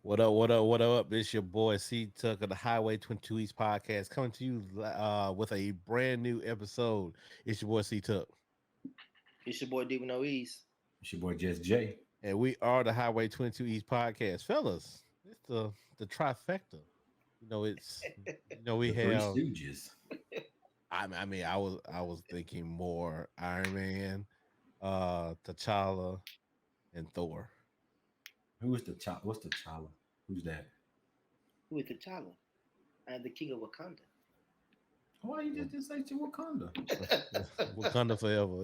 What up? What up? What up? It's your boy CTuck of the Highway 22 East podcast coming to you with a brand new episode. It's your boy CTuck. It's your boy DNoEez. It's your boy JustJay. And we are the Highway 22 East podcast. Fellas, it's the trifecta. We The Three have Stooges. I was thinking more Iron Man, T'Challa, and Thor. Who is T'Challa? What's T'Challa? Who's that? Who is T'Challa? I am the king of Wakanda. Why you just say to Wakanda? Wakanda forever.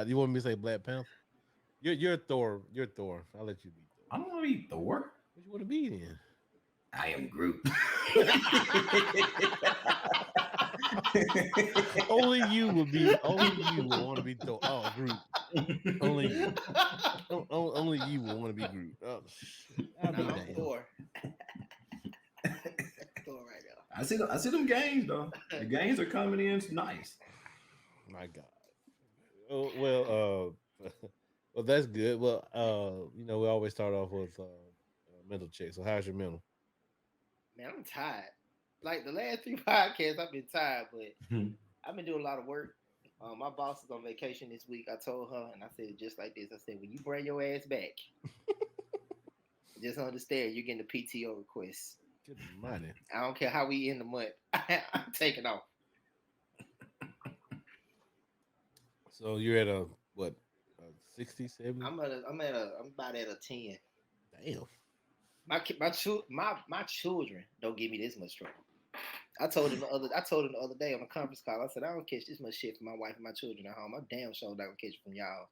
You want me to say Black Panther? You're Thor. You're Thor. I'll let you be Thor. I don't want to be Thor. What you want to be then? I am Groot. Only you will want to be Thor. Oh, Groot. Only you. Only you will want to be Groot. Oh, I'm Thor. Thor right now. I see them games though. The games are coming in nice. My God. Oh, well, that's good. Well, we always start off with mental check. So, how's your mental? Man, I'm tired. Like the last 3 podcasts, I've been tired, but I've been doing a lot of work. My boss is on vacation this week. I told her, and I said just like this. I said, when you bring your ass back, just understand you're getting a PTO request. Good money. I don't care how we end the month. I'm taking off. So you're at a what? 60, 70? I'm about at a 10. Damn. My children don't give me this much trouble. I told them the other day on a conference call. I said, I don't catch this much shit from my wife and my children at home. I damn sure not gonna catch it from y'all.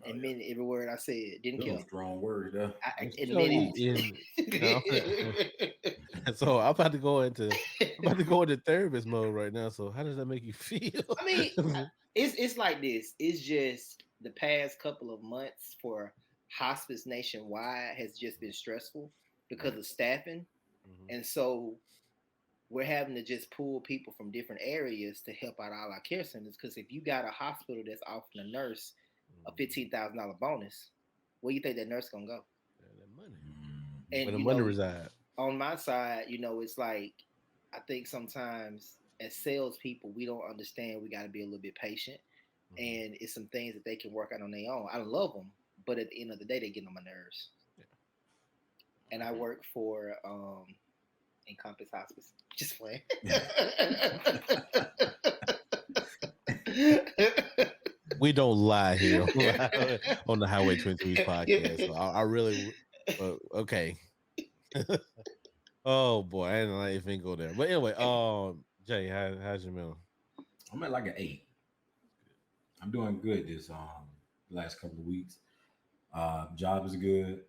And meant every word I said. Didn't kill. Strong word, though. I admit it. So I'm about to go into therapist mode right now. So how does that make you feel? I mean, it's like this. It's just the past couple of months for hospice nationwide has just been stressful because of staffing. Mm-hmm. And so we're having to just pull people from different areas to help out all our care centers. Because if you got a hospital that's offering a nurse a $15,000 bonus, where you think that nurse gonna go? That money. And where the money reside. On my side, it's like I think sometimes as salespeople, we don't understand. We got to be a little bit patient, and it's some things that they can work out on their own. I love them, but at the end of the day, they get on my nerves. Yeah. And I work for Encompass Hospice. Just playing. We don't lie here on the Highway 22 podcast. So I really okay. Oh boy, I didn't even go there. But anyway, Jay, how's your meal? I'm at like an 8. I'm doing good this last couple of weeks. Job is good.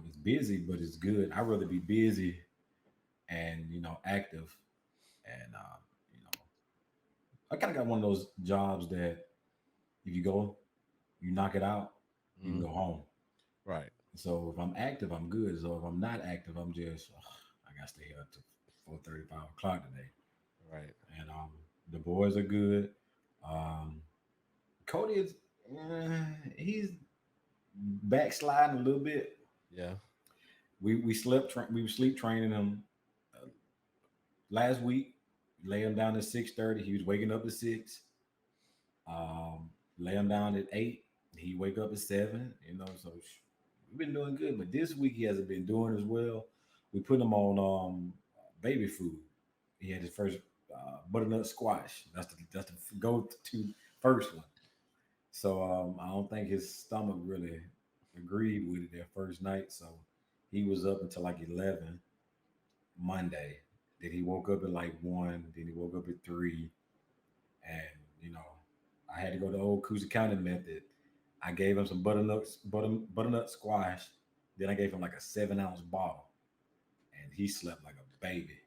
It's busy, but it's good. I'd rather be busy and active. And I kind of got one of those jobs that if you go, you knock it out, you can go home. Right. So if I'm active, I'm good. So if I'm not active, I'm just I got to stay here up to 4:30, 5 o'clock today. Right. And the boys are good. Cody is he's backsliding a little bit. Yeah. We were sleep training him last week. Lay him down at 6:30. He was waking up at 6. Lay him down at 8. He wake up at 7. So we've been doing good. But this week he hasn't been doing as well. We put him on baby food. He had his first butternut squash. That's the go-to first one. So I don't think his stomach really agreed with it that first night. So he was up until like 11 Monday. Then he woke up at like 1. Then he woke up at 3. And I had to go the old Coosa County method. I gave him some butternut squash. Then I gave him like a 7-ounce bottle. And he slept like a baby.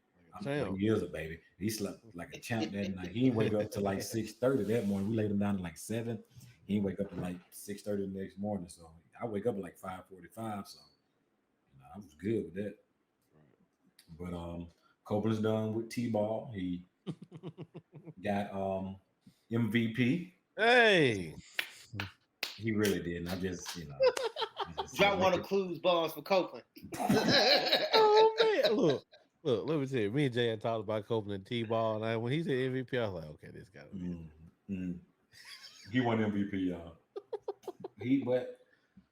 He is a baby. He slept like a champ that night. He didn't wake up till like 6:30 that morning. We laid him down at like 7. He didn't wake up at like 6:30 the next morning. So I wake up at like 5:45. So I was good with that. Right. But Copeland's done with T-ball. He got MVP. Hey. He really did. And I just, Drop one of Clues balls for Copeland. Oh man, look, let me tell you. Me and Jay had talked about Copeland and T-ball, and when he said MVP, I was like, okay, this gotta be Mm, mm. He won MVP, y'all. But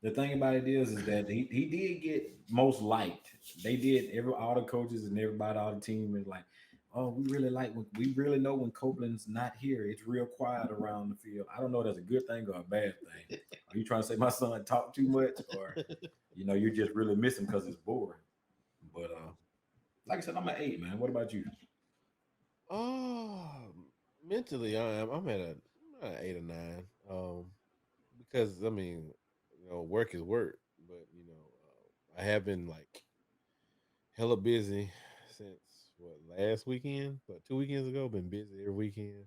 the thing about it is that he did get most liked. They did all the coaches and everybody, all the team is like, oh, we really know when Copeland's not here. It's real quiet around the field. I don't know if that's a good thing or a bad thing. Are you trying to say my son talk too much, or you just really miss him because it's boring? But like I said, I'm an 8, man. What about you? Oh, mentally, I'm at an 8 or 9. Because I mean, work is work, but I have been like hella busy since what last weekend, but 2 weekends ago. Been busy every weekend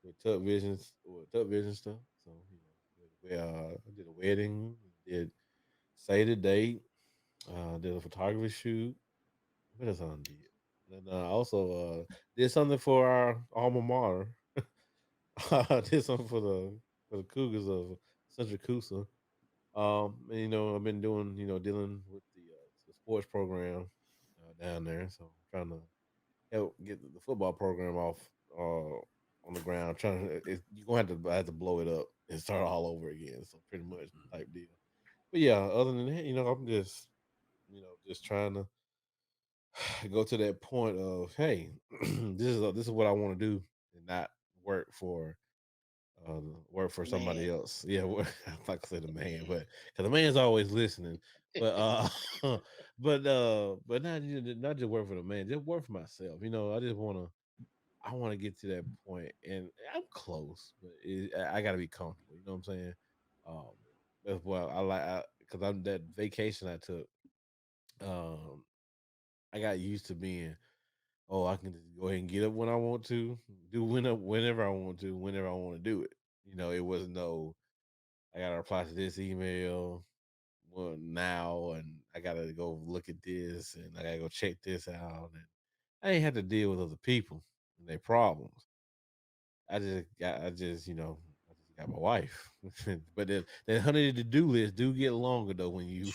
with Tuck Vision stuff. So I did a wedding, did say the date, did a photography shoot. What else I done did? And also did something for our alma mater. I did something for the Cougars of Central Coosa. And, I've been doing, dealing with the sports program down there. So I'm trying to help get the football program off on the ground. You're gonna have to blow it up and start all over again. So pretty much type deal. But yeah, other than that, I'm just, just trying to go to that point of, hey, this is what I want to do and not work for uh, work for The man. somebody else. Yeah, I'm not gonna say the man, but because the man's always listening. But but not just work for the man, just work for myself. I want to get to that point, and I'm close, but I got to be comfortable. You know what I'm saying? Um, that's why I like because I'm that vacation I took. Um, I got used to being, oh, I can just go ahead and get up when I want to, do whenever I want to, whenever I want to do it. It wasn't no, I gotta reply to this email now, and I gotta go look at this, and I gotta go check this out, and I ain't had to deal with other people and their problems. I just got my wife. But that honey to do list do get longer though when you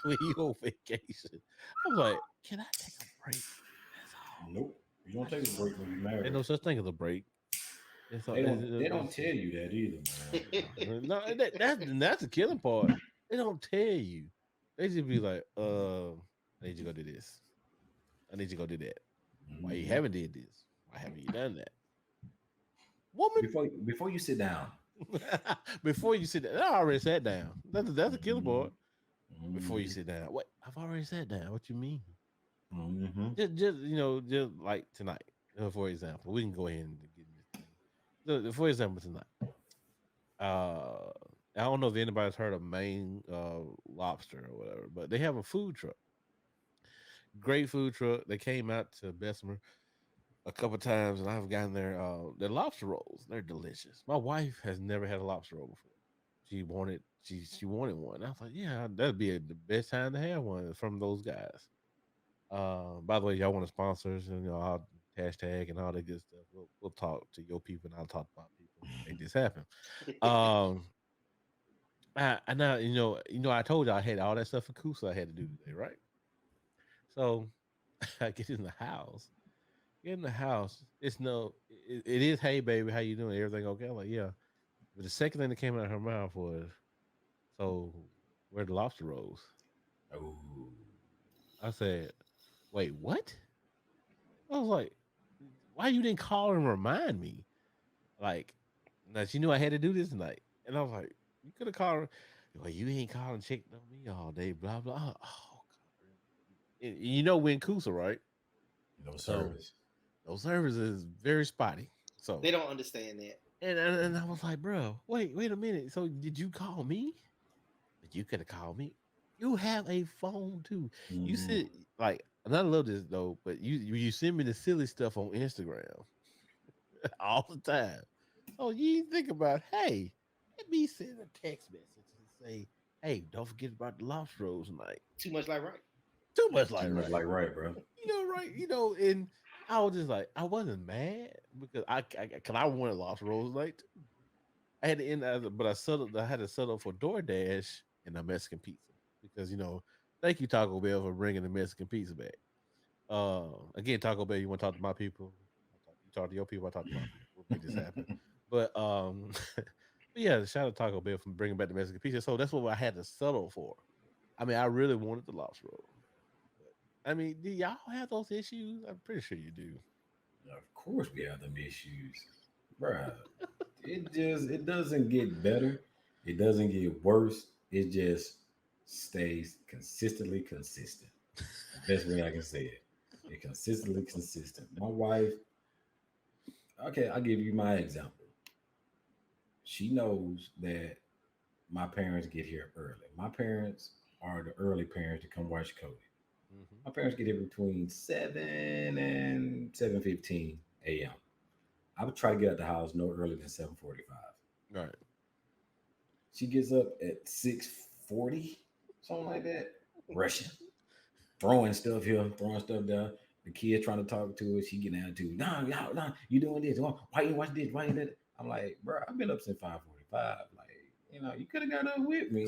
when you on vacation. I'm like, can I take a break? That's all. Nope. You don't I take just a want break when to. you're Ain't married. no such thing as a break. They don't tell you that either, man. No, that's the killing part. They don't tell you. They just be like, I need you to go do this. I need you to go do that. Why you Hmm. haven't did this? Why haven't you done that? Woman, Before you sit down. before you sit down, I already sat down. That's the killing Hmm. part. Before you Hmm. sit down. What? I've already sat down. What you mean? Hmm. Just like tonight, for example. We can go ahead and get in this thing. For example, tonight. Uh I don't know if anybody's heard of Maine Lobster or whatever, but they have a food truck. Great food truck. They came out to Bessemer a couple times, and I've gotten their lobster rolls. They're delicious. My wife has never had a lobster roll before. She wanted one. I was like, yeah, that'd be the best time to have one from those guys. By the way, y'all want to sponsors and I'll hashtag and all that good stuff. We'll talk to your people and I'll talk about people and make this happen. Um, I now I told you I had all that stuff for Kusa I had to do today, right? So I get in the house. Get in the house. It's no. It is. Hey, baby, how you doing? Everything okay? I'm like, yeah. But the second thing that came out of her mouth was, so where the lobster rolls? Oh. I said, wait, what? I was like, why you didn't call and remind me? Like, now she knew I had to do this tonight, and I was like, you could have called her. Well, you ain't calling, checking on me all day, blah blah. Oh, God. You know, we in Coosa, right? No So service. those service is very spotty. They So don't understand that. and I was like, bro, wait a minute. So did you call me? But you could have called me. You have a phone too. You Hmm. said like, and I love this though, but you send me the silly stuff on Instagram all the time. So you think about, hey, let me send a text message and say, hey, don't forget about the lobster rolls tonight. Too much like right. Too much Too like much right. like right, bro. Right? And I was just like, I wasn't mad because cause I wanted lobster rolls like I had to end but I had to settle for DoorDash and a Mexican pizza because Thank you, Taco Bell, for bringing the Mexican pizza back. Again, Taco Bell, you want to talk to my people? You talk to your people. I talk to my people. We'll make this happen. But but yeah, shout out to Taco Bell for bringing back the Mexican pizza. So that's what I had to settle for. I mean, I really wanted the lobster roll. But I mean, do y'all have those issues? I'm pretty sure you do. Of course, we have them issues, bruh. It doesn't get better. It doesn't get worse. It just stays consistently consistent. Best way I can say it. It consistently consistent. My wife, okay, I'll give you my example. She knows that my parents get here early. My parents are the early parents to come watch Cody. Hmm. My parents get here between 7 and 7:15 a.m. I would try to get out the house no earlier than 7:45. Right. She gets up at 6:40, something like that, rushing, throwing stuff here, throwing stuff there. The kid trying to talk to her, she getting attitude. No, you doing this? Why you watch this? Why you did it? I'm like, bro, I've been up since 5:45. Like, you could have got up with me,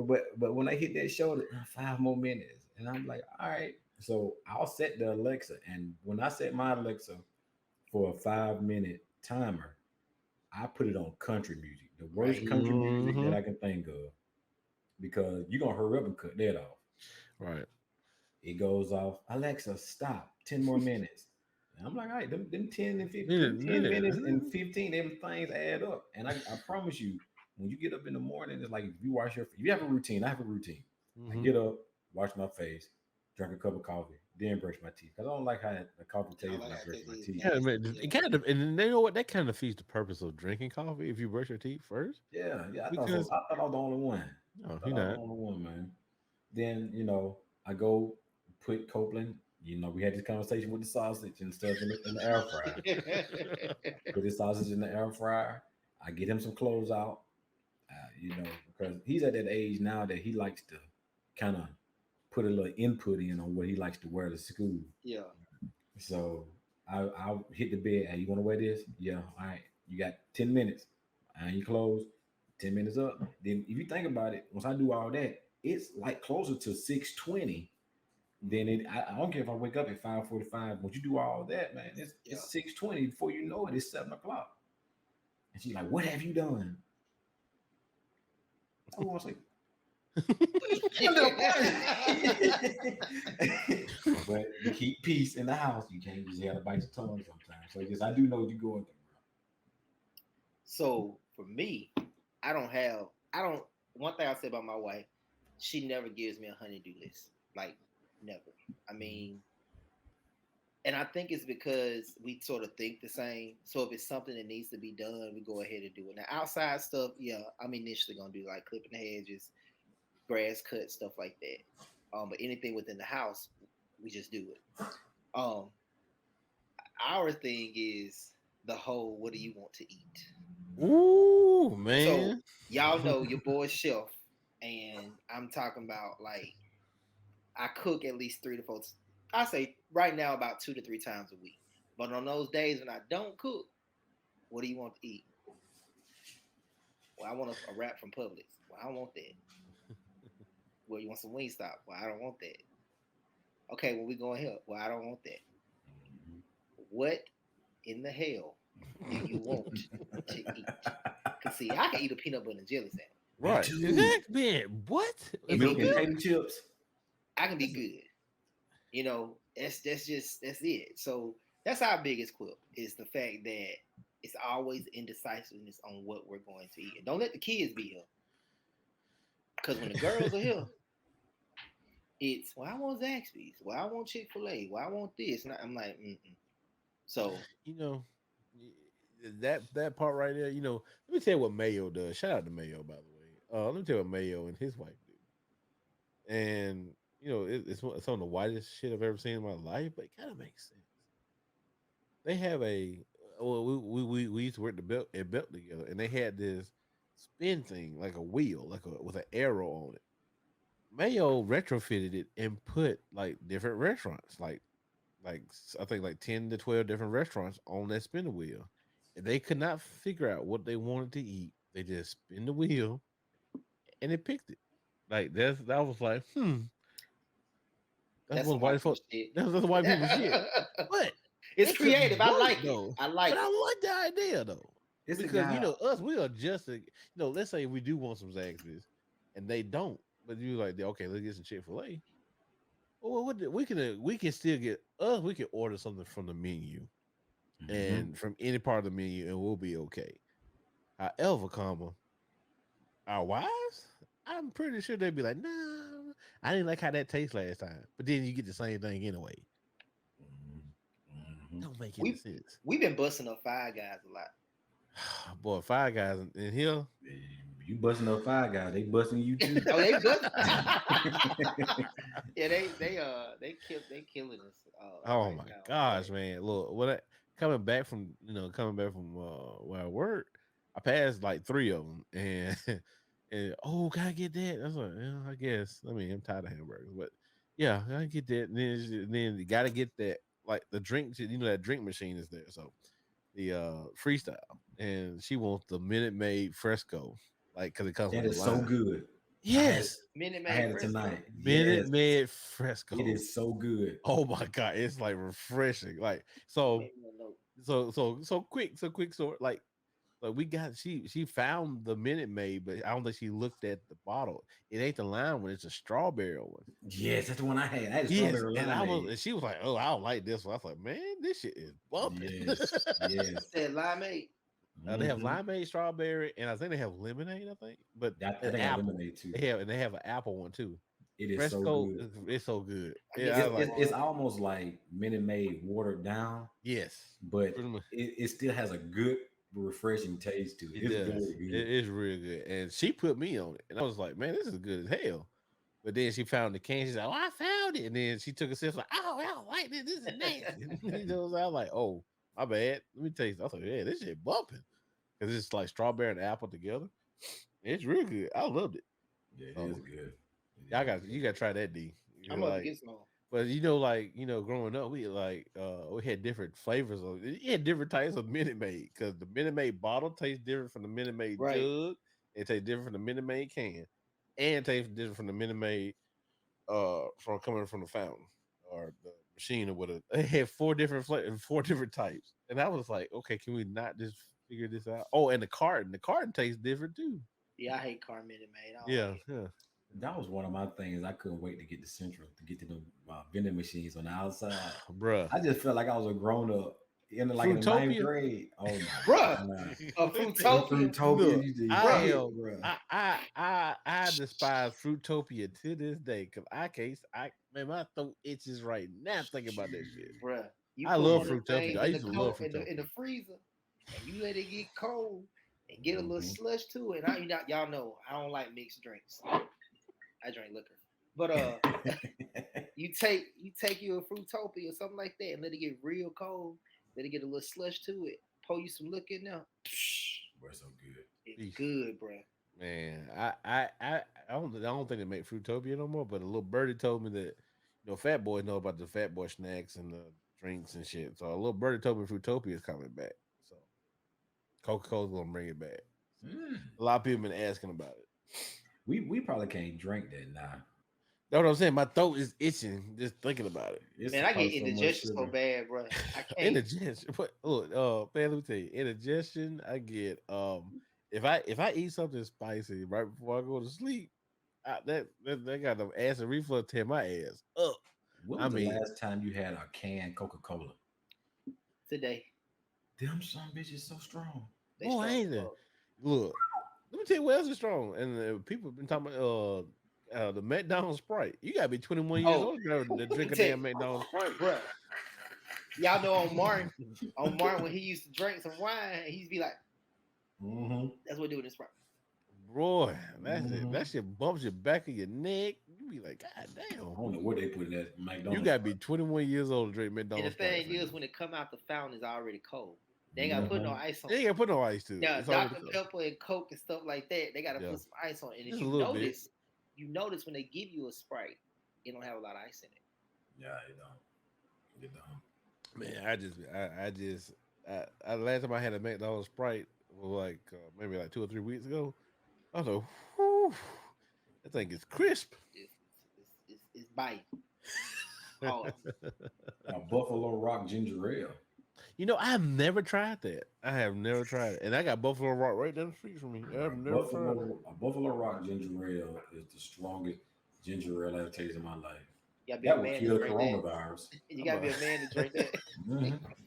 but but when I hit that shoulder, 5 more minutes, and I'm like, all right. So I'll set the Alexa, and when I set my Alexa for a 5 minute timer, I put it on country music, the worst Right. country music that Hmm. I can think of, because you're gonna hurry up and cut that off. Right. It goes off. Alexa, stop. 10 more minutes. And I'm like, all right, them 10 and 15, Yeah, them 10 minutes and 15, them things add up. And I promise you, when you get up in the morning, it's like if you have a routine. I have a routine. I hmm get up, wash my face, drink a cup of coffee, then brush my teeth. Because I don't like how the coffee I tastes like when I how brush it my is. teeth. Yeah, man, Yeah. it kind of, and they know what that kind of defeats the purpose of drinking coffee if you brush your teeth first. Yeah, I thought so. Because I thought I was the only one. no, I thought you're I was the not. only one, man. Then, I go put Copeland, we had this conversation with the sausage and stuff in the air fryer. Put his sausage in the air fryer. I get him some clothes out, because he's at that age now that he likes to kind of put a little input in on what he likes to wear to school. Yeah. So I'll hit the bed. Hey, you want to wear this? Yeah. All right. You got 10 minutes. And you close. 10 minutes up. Then if you think about it, once I do all that, it's like closer to 6:20. Then I don't care if I wake up at 5:45. Once you do all that, man, Yeah. it's 6:20. Before you know it, it's 7 o'clock. And she's like, "What have you done?" I was like, but to keep peace in the house, you can't just have a bite your tongue sometimes. So I do know what you're going through, So for me, I don't. One thing I say about my wife, she never gives me a honeydew list. Like never. I mean, and I think it's because we sort of think the same. So if it's something that needs to be done, we go ahead and do it. Now outside stuff, yeah, I'm initially gonna do like clipping the hedges, grass cut, stuff like that. But anything within the house, we just do it. Um, our thing is the whole what do you want to eat? Ooh, So man. y'all know your boy chef, and I'm talking about like I cook at least 3 to 4. I say right now about 2 to 3 times a week. But on those days when I don't cook, what do you want to eat? Well, I want a wrap from Publix. Well, I don't want that. Well, you want some Wingstop? Well, I don't want that. Okay, well we going here. Well, I don't want that. What in the hell do you want to eat? Cause see, I can eat a peanut butter and jelly sandwich. bro. Me Right. too. Exactly. Man, what? And be Milk and good. potato chips. I can be good. That's it. So that's our biggest quip is the fact that it's always indecisiveness on what we're going to eat. And don't let the kids be here. Because when the girls are here, it's well, I want Zaxby's. Well, I want Chick-fil-A. Well, I want this. And I'm like, mm-mm. So you know, that part right there, let me tell you what Mayo does. Shout out to Mayo, by the way. Let me tell you what Mayo and his wife do. And it's on the whitest shit I've ever seen in my life, but it kind of makes sense. They have well, we used to work the belt together, and they had this spin thing like a wheel, like with an arrow on it. Mayo retrofitted it and put like different restaurants, I think like 10 to 12 different restaurants on that spinner wheel. And they could not figure out what they wanted to eat. They just spin the wheel and it picked it. Like that was like, that's That's what some white white people folk. shit. That's white people shit. But It's it could creative. I work like it. though. I like But it. I like the idea though. It's a Because guy. us, we are just let's say we do want some Zaxby's and they don't, but you like, okay, let's get some Chick-fil-A. Well, we can still get us. We can order something from the menu and from any part of the menu, and we'll be okay. However, our wives, I'm pretty sure they'd be like, "No, I didn't like how that tastes last time." But then you get the same thing anyway. Don't make any sense. We've been busting up Five Guys a lot. Boy, Five Guys in here. You busting up Five Guys, they busting you too. Oh, they bust. Yeah, they killing us. Oh right my now. gosh, man! Look, coming back from where I work, I passed like 3 of them, and and can I get that? I was like, I guess. I mean, I'm tired of hamburgers, but yeah, I get that. And then you got to get that, like the drink. That drink machine is there, so the freestyle, and she wants the Minute Maid Fresco, like because it comes That with is a so line. good. Yes, Minute I Maid had it Fresco. tonight. Minute Yes, Maid Fresco. it is so good. Oh my god, it's like refreshing. Like so quick story. Like she found the Minute Maid, but I don't think she looked at the bottle. It ain't the lime one, it's a strawberry one. Yes, that's the one I had. I had a Yes, strawberry and she was like, "Oh, I don't like this one." I was like, "Man, this shit is bumping." Yes. Said limeade. They have limeade, strawberry, and I think they have lemonade. I think, but I think I have lemonade too. They have an apple one too. It is Fresco, so good. it's so good. It's almost like Minute Maid watered down. Yes, but it still has a good, refreshing taste to it. It's very good. It is real good, and she put me on it, and I was like, "Man, this is good as hell." But then she found the can. She's like, "Oh, I found it," and then she took a sip, like, "Oh, I don't like this. This is nasty." I was like, "Oh, my bad. Let me taste." I was like, "Yeah, this shit bumping," because it's like strawberry and apple together. It's real good. I loved it. Yeah, it is good. You got to try that, D. I'm gonna get some. But growing up, we had different flavors of it. You had different types of Minute Maid because the Minute Maid bottle tastes different from the Minute Maid jug. It tastes different from the Minute Maid can, and it tastes different from the Minute Maid from coming from the fountain or the machine or whatever. They had 4 different flavors, 4 different types, and I was like, okay, can we not just figure this out? Oh, and the carton tastes different too. Yeah, I hate carton Minute Maid. Yeah. That was one of my things. I couldn't wait to get to Central to get to the vending machines on the outside. Bruh. I just felt like I was a grown up in the 9th grade. Oh my bruh. A Fruitopia. I despise Fruitopia to this day because my throat itches right now thinking about that shit. Bruh. I love Fruitopia. I used to love Fruitopia. In the freezer, and you let it get cold and get a little slush to it. And y'all know I don't like mixed drinks. I drink liquor, but you take you a Fruitopia or something like that and let it get real cold, let it get a little slush to it, pour you some liquor in there. We're so good. It's good, bro. Man, I don't think they make Fruitopia no more. But a little birdie told me that fat boys know about the fat boy snacks and the drinks and shit. So a little birdie told me Fruitopia is coming back. So Coca-Cola's gonna bring it back. A lot of people been asking about it. We probably can't drink that now. That's what I'm saying. My throat is itching just thinking about it. Man, I get indigestion so bad, bro. I can't. Indigestion. Look, man, let me tell you. Indigestion. I get if I eat something spicy right before I go to sleep, that got the acid reflux tear my ass up. When was the last time you had a canned Coca-Cola? Today. Them some bitches so strong. Ain't it? Look, let me tell you what else is strong. And people have been talking about the McDonald's Sprite. You gotta be 21 years old to drink a damn McDonald's Sprite, bro. Y'all know on Martin when he used to drink some wine, he'd be like, "That's what doing this Sprite." Boy, that shit bumps your back of your neck. You be like, God damn. I don't know what they put in that McDonald's. You gotta be 21 years old to drink McDonald's. And the thing is, when it come out the fountain, it's already cold. They ain't gotta put no ice on it. They ain't gotta put no ice to it. Now, Dr. Pepper and Coke and stuff like that, they gotta put some ice on it. And if you notice when they give you a Sprite, it don't have a lot of ice in it. Yeah, it don't. Man, I last time I had a McDonald's Sprite well, like maybe like 2 or 3 weeks ago. I was like, whew, that thing is crisp. It's biting hard. Buffalo Rock ginger ale. I have never tried that. I have never tried it, and I got Buffalo Rock right down the street from me. I've Right. never tried it. Buffalo Rock ginger ale is the strongest ginger ale I've tasted in my life. You gotta be a That would man to kill the drink that. coronavirus. You I'm gotta be a, a man to drink that. Hmm.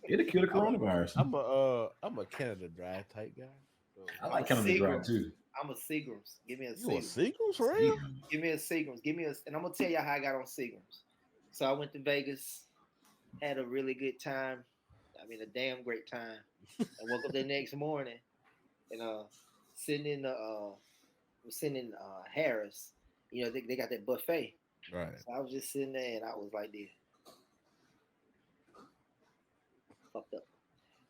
It'll kill the I'm a, coronavirus. I'm a Canada Dry type guy. So I I'm like a Canada Dry Seagrams. too. I'm a Seagrams. Give me a you a Seagram. Seagulls for real? Seagrams. Give me a Seagrams. And I'm gonna tell you how I got on Seagrams. So I went to Vegas, had a really good time. I mean, a damn great time. I woke up the next morning and sitting in the was sitting in Harris. They got that buffet. Right. So I was just sitting there and I was like this, fucked up.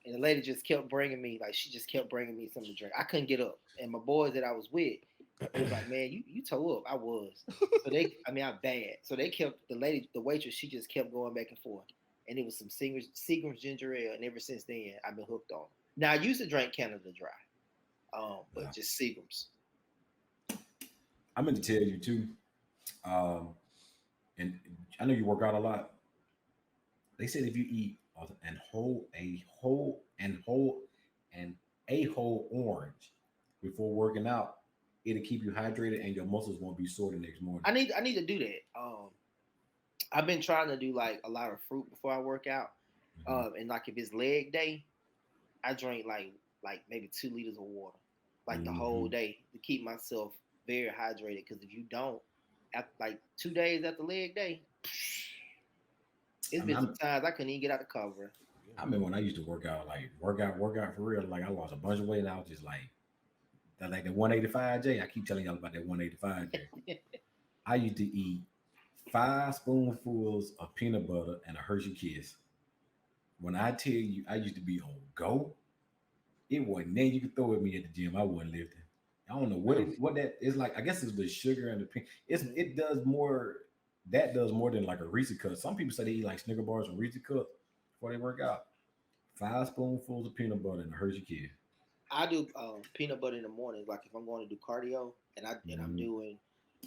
And the lady just kept bringing me, like, she just kept bringing me something to drink. I couldn't get up. And my boys that I was with, it was like, man, you toe up. I was. So I bad. So they kept, the waitress, she just kept going back and forth. And it was some Seagram's ginger ale. And ever since then, I've been hooked on it. Now, I used to drink Canada Dry, but Yeah. just Seagram's. I meant to tell you too, um, and I know you work out a lot. They said if you eat and a whole orange before working out, it'll keep you hydrated and your muscles won't be sore the next morning. I need to do that. I've been trying to do like a lot of fruit before I work out. Mhm. And like if it's leg day, I drink like maybe 2 liters of water, like the whole Mhm. day to keep myself very hydrated. Because if you don't, after like 2 days after leg day, it's I mean, been some times I couldn't even get out the cover. I mean, when I used to work out, like work out for real, like I lost a bunch of weight, and I was just like the 185 J. I keep telling y'all about that 185 J. I used to eat 5 spoonfuls of peanut butter and a Hershey Kiss. When I tell you, I used to be on go. It wasn't then you could throw at me at the gym. I wasn't lifting. I don't know what that is like. I guess it's the sugar and the pink. It does more. That does more than like a Reese cut. Some people say they eat like Snicker bars and Reese cups before they work out. 5 spoonfuls of peanut butter and a Hershey Kiss. I do peanut butter in the morning, like if I'm going to do cardio and I'm Mhm. doing,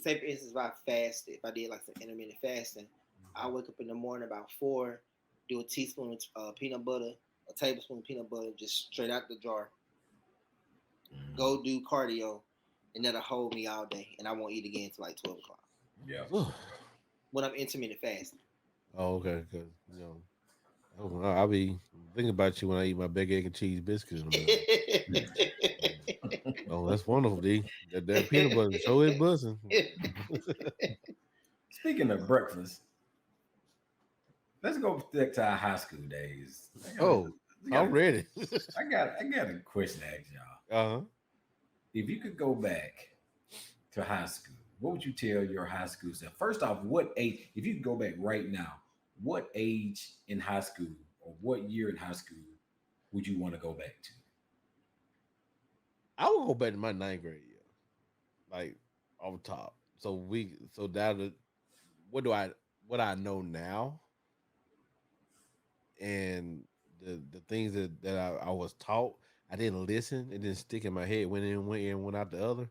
say for instance, if I fasted, if I did like some intermittent fasting, I wake up in the morning about 4, do a teaspoon of peanut butter, a tablespoon of peanut butter, just straight out the jar. Mhm. Go do cardio, and that'll hold me all day, and I won't eat again until like 12 o'clock Yeah. when I'm intermittent fasting. Oh, okay. Because I'll be thinking about you when I eat my big egg and cheese biscuit in the morning. Oh, that's wonderful, D. That peanut butter sure is buzzing. Speaking of breakfast, let's go back to our high school days. Oh, already. I got a question to ask y'all. Uh-huh. If you could go back to high school, what would you tell your high school self? First off, what age, if you could go back right now, what age in high school or what year in high school would you want to go back to? I will go back to my ninth grade year, like off the top. So that what do I what I know now and the things that I was taught, I didn't listen. It didn't stick in my head. Went in, went out the other.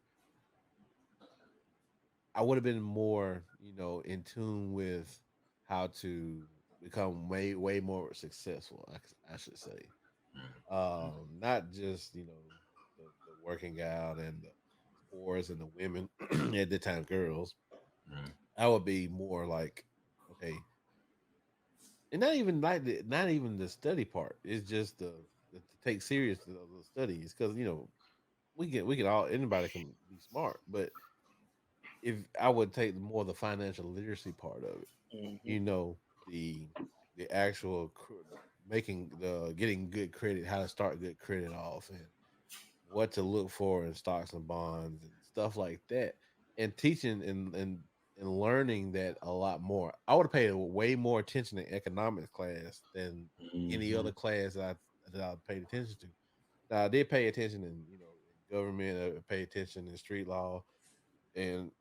I would have been more, in tune with how to become way more successful. I should say, not just the working out and the sports and the women at the time girls. Mm. I would be more like, okay, and not even the study part. It's just the to take serious the studies because we can all anybody can be smart, but if I would take more the financial literacy part of it, Mhm. you know, the the actual making the getting good credit, how to start good credit off, and what to look for in stocks and bonds and stuff like that, and teaching and learning that a lot more. I would have paid way more attention in economics class than any Mhm. other class that I paid attention to. Now I did pay attention in government, I paid attention in street law and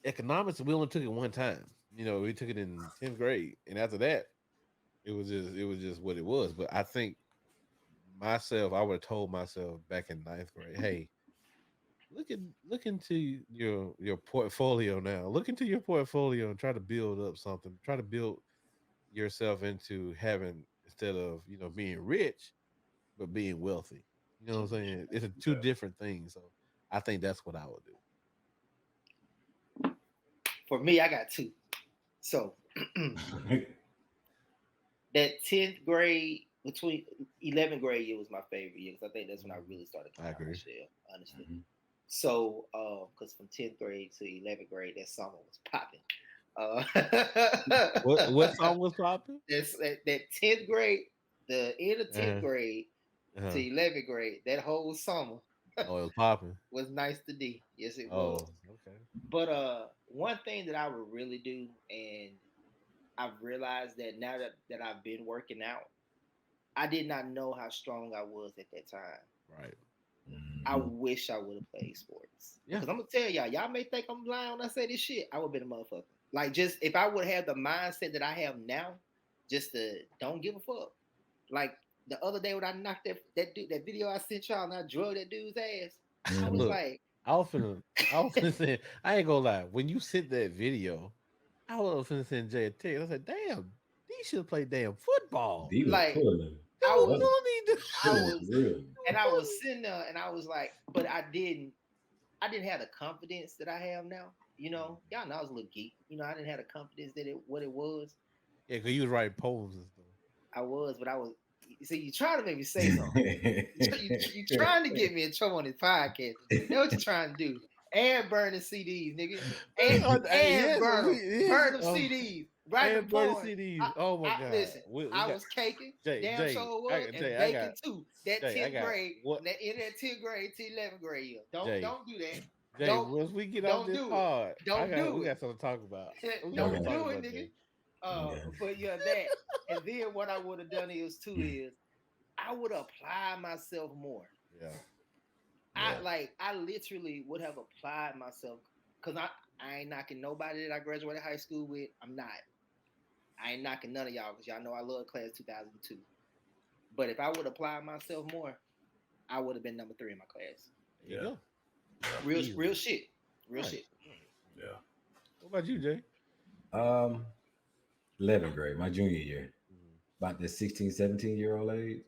economics. We only took it one time. We took it in 10th grade, and after that, it was just what it was. But I think myself, I would have told myself back in ninth grade, hey, look into your portfolio now. Look into your portfolio and try to build up something. Try to build yourself into having instead of being rich, but being wealthy. You know what I'm saying? It's two Yeah. different things. So I think that's what I would do. For me, I got two. So that 10th grade between 11th grade year was my favorite year because I think that's when I really started I coming out my agree. shell, honestly. Mhm. So, because from 10th grade to 11th grade, that summer was popping. What song was popping? That 10th grade, the end of 10th Uh-huh. grade to Uh-huh. 11th grade, that whole summer Oh, it was popping. was nice to do. Yes, it was. Oh, okay. But one thing that I would really do, and I've realized that now that I've been working out, I did not know how strong I was at that time. Right. I Mhm. wish I would have played sports. Yeah. Because I'm gonna tell y'all may think I'm lying when I say this shit. I would have been a motherfucker. Like just if I would have the mindset that I have now, just to don't give a fuck. Like the other day when I knocked that dude, that video I sent y'all and I drug that dude's ass, I was Mhm. Look, like, I was finna say, I ain't gonna lie. When you sent that video, I was finna send Jay a text. I said, "Damn, he should have played damn football. He was like pulling. There I was was Wasn't no need to." I pulling was real. and I was sitting there and I was like, but I didn't have the confidence that I have now. Y'all know I was a little geek. I didn't have the confidence that what it was. Yeah, because you was writing poems and stuff. I was, but I was. You see, you trying to make me say something. You trying to get me in trouble on this podcast. That's what you trying to do. And burn the CDs, nigga. And Yes, burn them. yes. Burn them CDs. Write them And Bernie poems. CDs. Oh my God. Listen, We I got was caking, Jay, damn Jay, sure was, and Jay, baking too. That Jay, I 10th got grade, what that in that 10th grade to 11th grade year. Don't Jay, don't do that. Jay, Don't once we get off don't this do it. pod, Don't we do it. got something to talk about. We got something Don't to talk Okay. do it, about, nigga. Jay. Okay. But yeah, that. And then what I would have done is too is I would apply myself more. Yeah. Yeah. I literally would have applied myself because I ain't knocking nobody that I graduated high school with. I'm not. I ain't knocking none of y'all because y'all know I love class 2002. But if I would apply myself more, I would have been number 3 in my class. There you Yeah. go. Real Easily. shit. Real Right. shit. Right. Yeah. What about you, Jay? 11th grade, my junior year, Mhm. about the 16, 17-year-old age.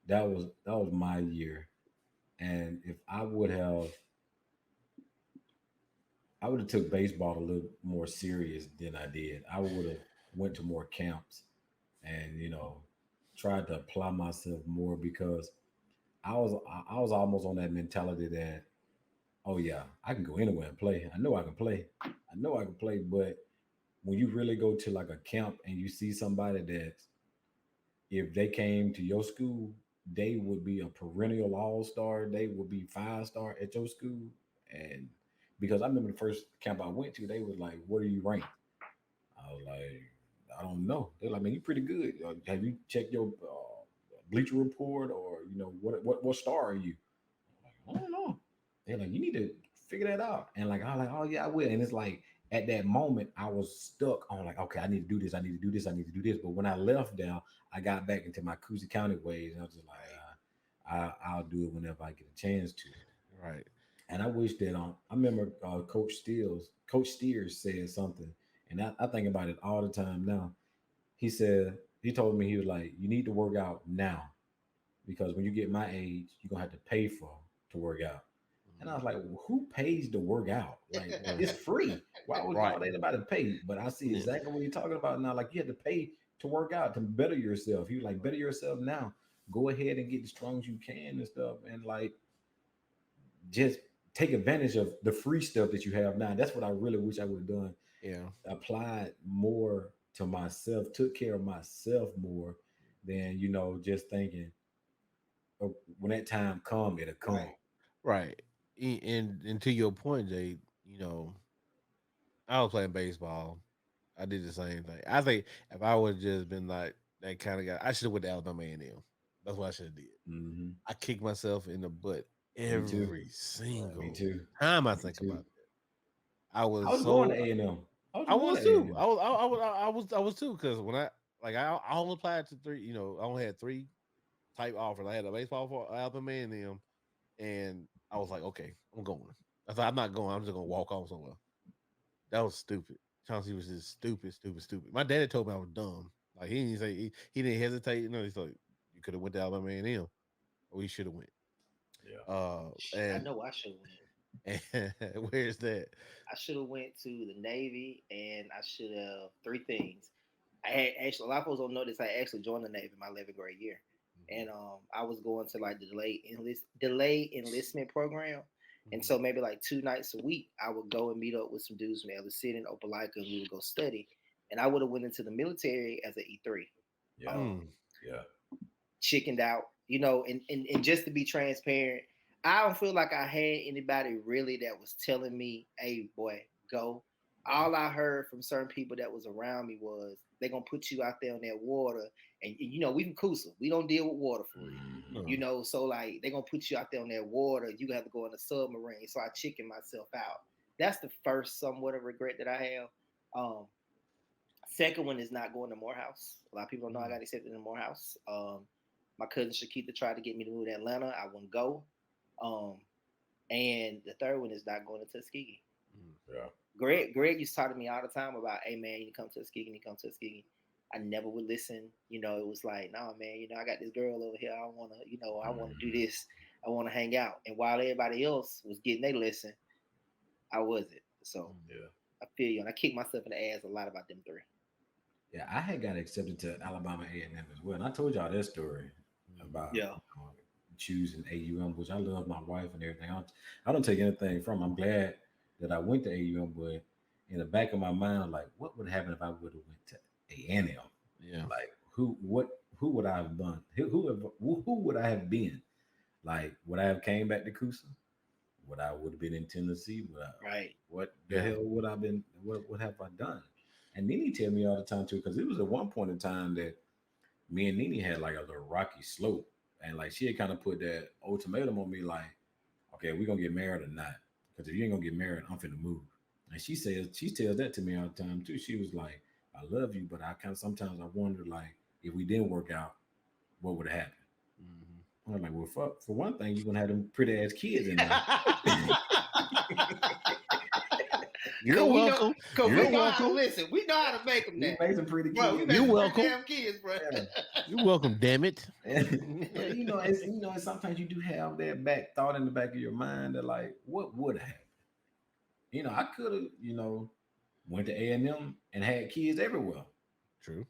That was my year. And if I would have took baseball a little more serious than I did. I would have went to more camps and tried to apply myself more because I was almost on that mentality that, oh yeah, I can go anywhere and play. I know I can play. I know I can play. But when you really go to like a camp and you see somebody that if they came to your school, they would be a perennial all-star. They would be 5-star at your school. And because I remember the first camp I went to, they was like, "What are you ranked?" I was like, "I don't know." They're like, "Man, you pretty good. Have you checked your bleacher report, or what star are you?" I'm like, "I don't know." They're like, "You need to figure that out." And like I'm like, "Oh yeah, I will." And it's like at that moment I was stuck on like, okay, I need to do this, I need to do this, I need to do this. But when I left there, I got back into my Coosa County ways, and I was just like, I'll do it whenever I get a chance to. Right. And I wish that I remember Coach Steers said something, and I think about it all the time now. He told me, he was like, "You need to work out now because when you get my age, you're gonna have to pay for to work out." And I Mhm. was like, well, "Who pays to work out? Like Yeah. it's free. Why Right. would anybody pay?" But I see Yeah. exactly what you're talking about now. Like you have to pay to work out to better yourself. You like better yourself now. Go ahead and get as strong as you can and stuff, and like just take advantage of the free stuff that you have now. That's what I really wish I would have done. Yeah. Applied more to myself, took care of myself more than just thinking, oh, when that time come, it'll come. Right. Right. And to your point, Jay, I was playing baseball. I did the same thing. I think if I would have just been like that kind of guy, I should have went to Alabama A&M. That's what I should have did. Hmm. I kicked myself in the butt Me too. every Me single too. time I Me think about too. that. I I was was going to so A&M. I was I going was to too. A&M. I was too because when I only applied to three. I only had three. type offers. I had a baseball for Alabama A&M, and I was like, okay, I'm going. I thought I'm not going. I'm just gonna walk off somewhere. That was stupid. Chauncey was just stupid, stupid, stupid. My daddy told me I was dumb. Like he didn't say he didn't hesitate. You know, he's like, you could have went to Alabama A&M, or you should have went. Yeah. I And know I should have went. where's that? I should have went to the Navy, and I should have three things. I had actually a lot of folks don't know this. I actually joined the Navy in my 11th grade year, and I was going to like the delayed enlistment program, and so maybe like 2 nights a week I would go and meet up with some dudes from the other city in Opelika, and we would go study, and I would have went into the military as an E3. Yeah. Yeah. Chickened out, and just to be transparent, I don't feel like I had anybody really that was telling me, hey boy, go. All I heard from certain people that was around me was they're gonna put you out there in that water, and we from Coosa, we don't deal with water for real. So like they're gonna put you out there on that water, you have to go in a submarine. So I chickened myself out. That's the first somewhat of regret that I have. Second one is not going to Morehouse. A lot of people don't know I got accepted in Morehouse. My cousin Shakita tried to get me to move to Atlanta. I wouldn't go. And the third one is not going to Tuskegee. Yeah. Greg used to talk to me all the time about, hey man, you come to Tuskegee, I never would listen. It was like, nah, man, I got this girl over here. I want to, I want to do this. I want to hang out. And while everybody else was getting their lesson, I wasn't. So I feel you. And I kicked myself in the ass a lot about them three. Yeah, I had got accepted to Alabama A&M as well, and I told y'all that story about choosing AUM, which I love my wife and everything. I don't take anything from. I'm glad that I went to AUM, but in the back of my mind, like, what would happen if I would have went to A&M? Yeah, like who would I have done? Who would I have been? Like, would I have came back to Coosa? Would I would have been in Tennessee? Right. What the hell would I have been? What have I done? And Nene tell me all the time too, because it was at one point in time that me and Nene had like a little rocky slope, and like she had kind of put that ultimatum on me, like, okay, we're gonna get married or not? Because if you ain't gonna get married, I'm finna move. And she tells that to me all the time too. She was like, I love you, but I kind of sometimes I wonder, like, if we didn't work out, what would happen? I'm like, well, for one thing, you're gonna have them pretty ass kids in there. You're welcome. You're welcome. Listen, we know how to make them. We make some pretty kids. Bro, we make You're some welcome. damn kids, bro. You're welcome. Damn it. And sometimes you do have that back thought in the back of your mind that, like, what would happen? I could have, went to A&M and had kids everywhere. True.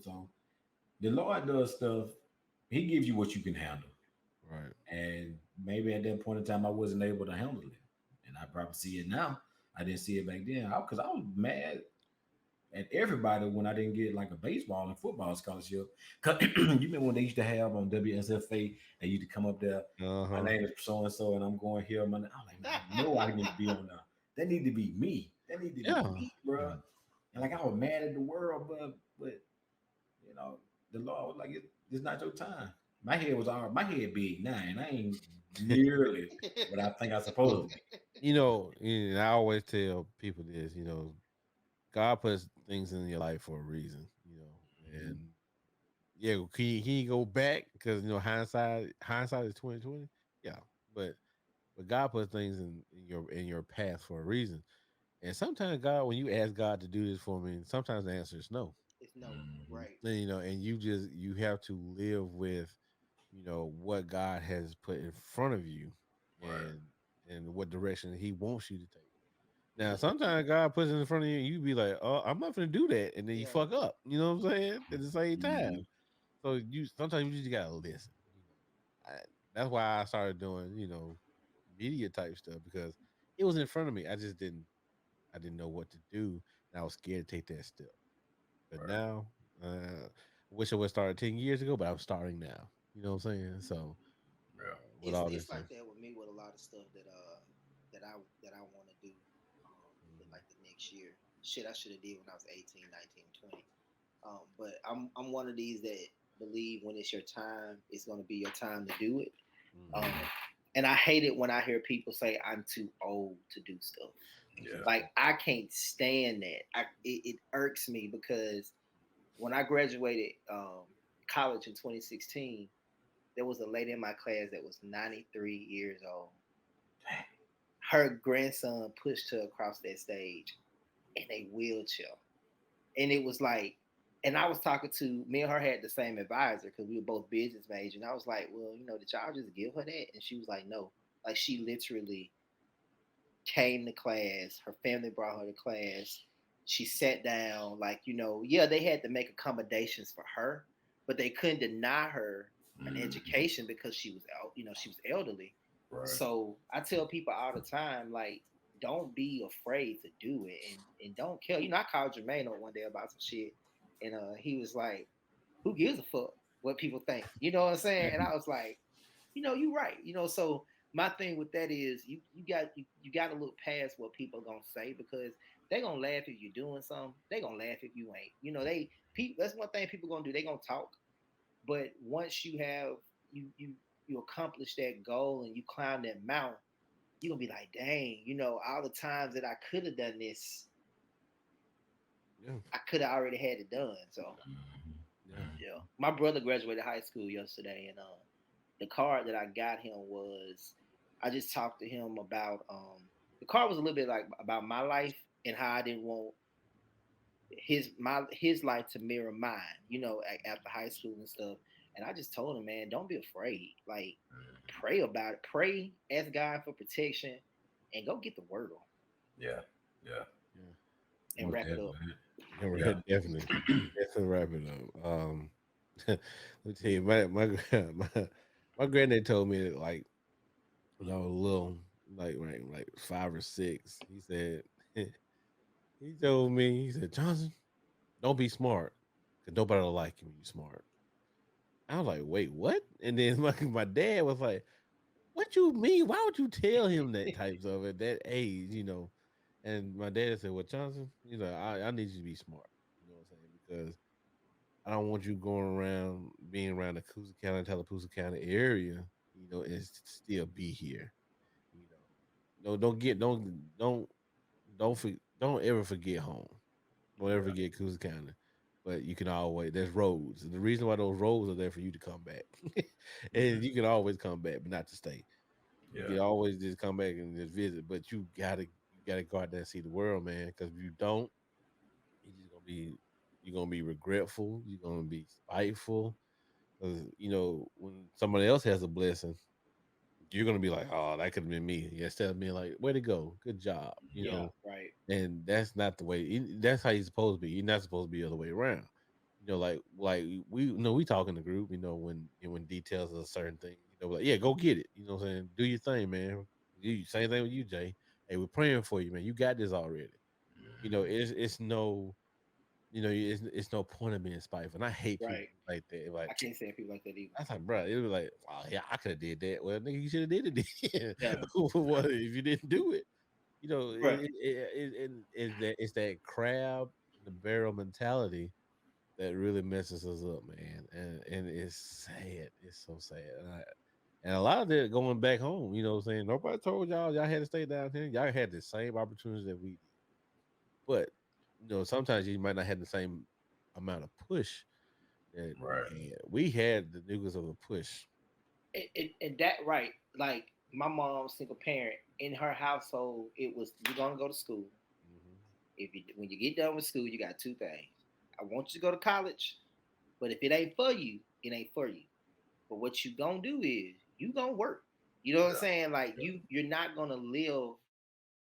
So the Lord does stuff. He gives you what you can handle. Right. And maybe at that point in time, I wasn't able to handle it. And I probably see it now. I didn't see it back then because I was mad at everybody when I didn't get like a baseball and football scholarship. Cause you remember when they used to have on WSFA, they used to come up there. My name is so and so, and I'm going here. I'm like, no, I need to be on there. That need to be me. That need to be me, bro. And like I was mad at the world, but the Lord was like, it's not your time. My head big now, and I ain't nearly what I think I'm supposed to be. I always tell people this, God puts things in your life for a reason, and he go back because hindsight is 2020. Yeah, but God puts things in your path for a reason. And sometimes God, when you ask God to do this for me, sometimes the answer is no. It's no, right. And, and you have to live with, what God has put in front of you and what direction he wants you to take. Now, sometimes God puts it in front of you and you be like, oh, I'm not going to do that. And then you fuck up, you know what I'm saying? At the same time. So sometimes you just got to listen. That's why I started doing, media type stuff because it was in front of me. I didn't know what to do. And I was scared to take that step. But now, I wish I would have started 10 years ago, but I'm starting now. You know what I'm saying? So, it's like that with me with a lot of stuff that I want to do in like the next year. Shit I should have did when I was 18, 19, 20. But I'm one of these that believe when it's your time, it's going to be your time to do it. And I hate it when I hear people say I'm too old to do stuff. Yeah. Like I can't stand that. It irks me because when I graduated college in 2016, there was a lady in my class that was 93 years old. Her grandson pushed her across that stage in a wheelchair. And it was like, and I was talking to, me and her had the same advisor because we were both business majors. And I was like, well, did y'all just give her that? And she was like, no. Like, she literally came to class. Her family brought her to class. She sat down. Like, yeah, they had to make accommodations for her, but they couldn't deny her an education because she was, she was elderly. Right. So I tell people all the time, like, don't be afraid to do it, and don't kill. I called Jermaine on one day about some shit, and he was like, "Who gives a fuck what people think?" You know what I'm saying? And I was like, you're right. So my thing with that is you got to look past what people are gonna say, because they're gonna laugh if you're doing something. They're gonna laugh if you ain't. That's one thing people gonna do. They gonna talk, but once you accomplish that goal and you climb that mountain, you're gonna be like, dang, all the times that I could have done this, Yeah. I could have already had it done. So yeah. My brother graduated high school yesterday, and the card that I got him was, I just talked to him about the card was a little bit like about my life and how I didn't want his life to mirror mine, after high school and stuff. And I just told him, man, don't be afraid. Like, pray about it. Pray, ask God for protection, and go get the word on. Yeah. And wrap it up. Yeah. Definitely wrap it up. Let me tell you, my granddad told me that, like, when I was little, like 5 or 6, he said, he told me, he said, Johnson, don't be smart, cause nobody will like you when you smart. I was like, wait, what? And then my dad was like, what you mean? Why would you tell him that type stuff at that age? And my dad said, well, Johnson, I need you to be smart. You know what I'm saying? Because I don't want you going around being around the Coosa County, Tallapoosa County area, and still be here. You know, no, don't ever forget home. Don't ever forget Coosa County. But you can always, there's roads. And the reason why those roads are there for you to come back, and you can always come back, but not to stay. You can always just come back and just visit, but you gotta go out there and see the world, man. Because if you don't, you're gonna be regretful. You're gonna be spiteful. Because when somebody else has a blessing, you're gonna be like, "Oh, that could have been me." Instead of being like, "Way to go, good job," Yeah, right. And that's not the way. That's how you're supposed to be. You're not supposed to be the other way around. Like we talk in the group. When details of a certain thing, like, yeah, go get it. You know what I'm saying? Do your thing, man. Same thing with you, Jay. Hey, we're praying for you, man. You got this already. It's no it's no point of being spiteful. And I hate people Right. like that. Like, I can't stand people like that either. I was like, bro, it was like, oh yeah, I could have did that. Well, nigga, you should have did it then. Yeah. What if you didn't do it? Right. It's that crab in the barrel mentality that really messes us up, man. And it's sad. It's so sad. And a lot of it going back home, what I'm saying? Nobody told y'all had to stay down here. Y'all had the same opportunities that we did. But, sometimes you might not have the same amount of push that we had. We had the nucleus of a push. And that right, like my mom's single parent, in her household, it was, you're gonna go to school. When you get done with school, you got two things. I want you to go to college, but if it ain't for you, it ain't for you. But what you gonna do is you gonna work. You know what I'm saying? Like, you're not gonna live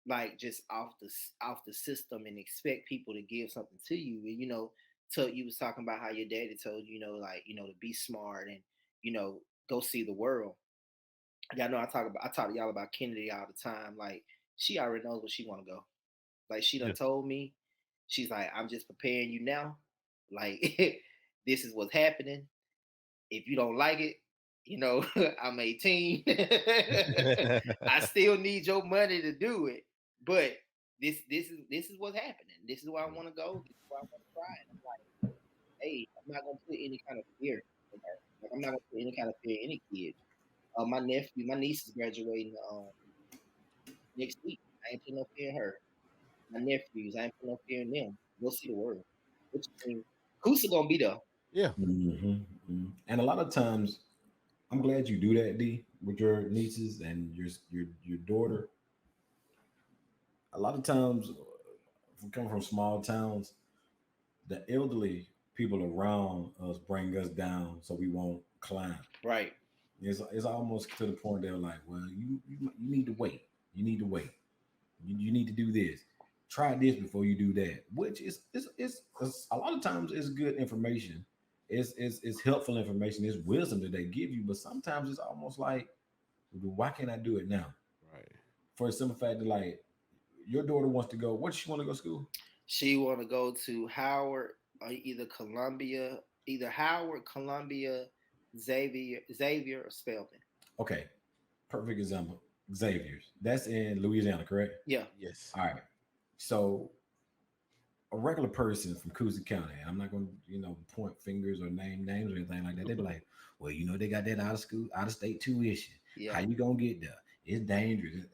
like just off the system and expect people to give something to you. And so you was talking about how your daddy told you, like, to be smart and go see the world. Y'all know I talk to y'all about Kennedy all the time. Like, she already knows where she want to go. Like, she done told me. She's like, I'm just preparing you now. Like, this is what's happening. If you don't like it, I'm 18. I still need your money to do it. But this is what's happening. This is where I want to go. This is where I want to try. And I'm like, hey, I'm not gonna put any kind of fear in her. Like, I'm not gonna put any kind of fear in any kid. My niece is graduating next week. I ain't putting no fear in her. My nephews, I ain't putting no fear in them. Go see the world. What you mean? Kusa gonna be there. Yeah. And a lot of times, I'm glad you do that, D, with your nieces and your daughter. A lot of times, if we come from small towns, the elderly people around us bring us down so we won't climb. Right. It's almost to the point they're like, well, you need to wait. You need to wait. You need to do this. Try this before you do that. Which is a lot of times it's good information. It's helpful information. It's wisdom that they give you. But sometimes it's almost like, why can't I do it now? Right. For a simple fact that like your daughter wants to go. What does she want to go to school? She want to go to Howard or either Howard, Columbia, Xavier, or Spelman. Okay, perfect example. Xavier's. That's in Louisiana, correct? Yeah. Yes. All right. So a regular person from Coosa County, and I'm not going to, point fingers or name names or anything like that. They'd be like, well, they got that out of school, out of state tuition. Yeah. How you gonna get there? It's dangerous.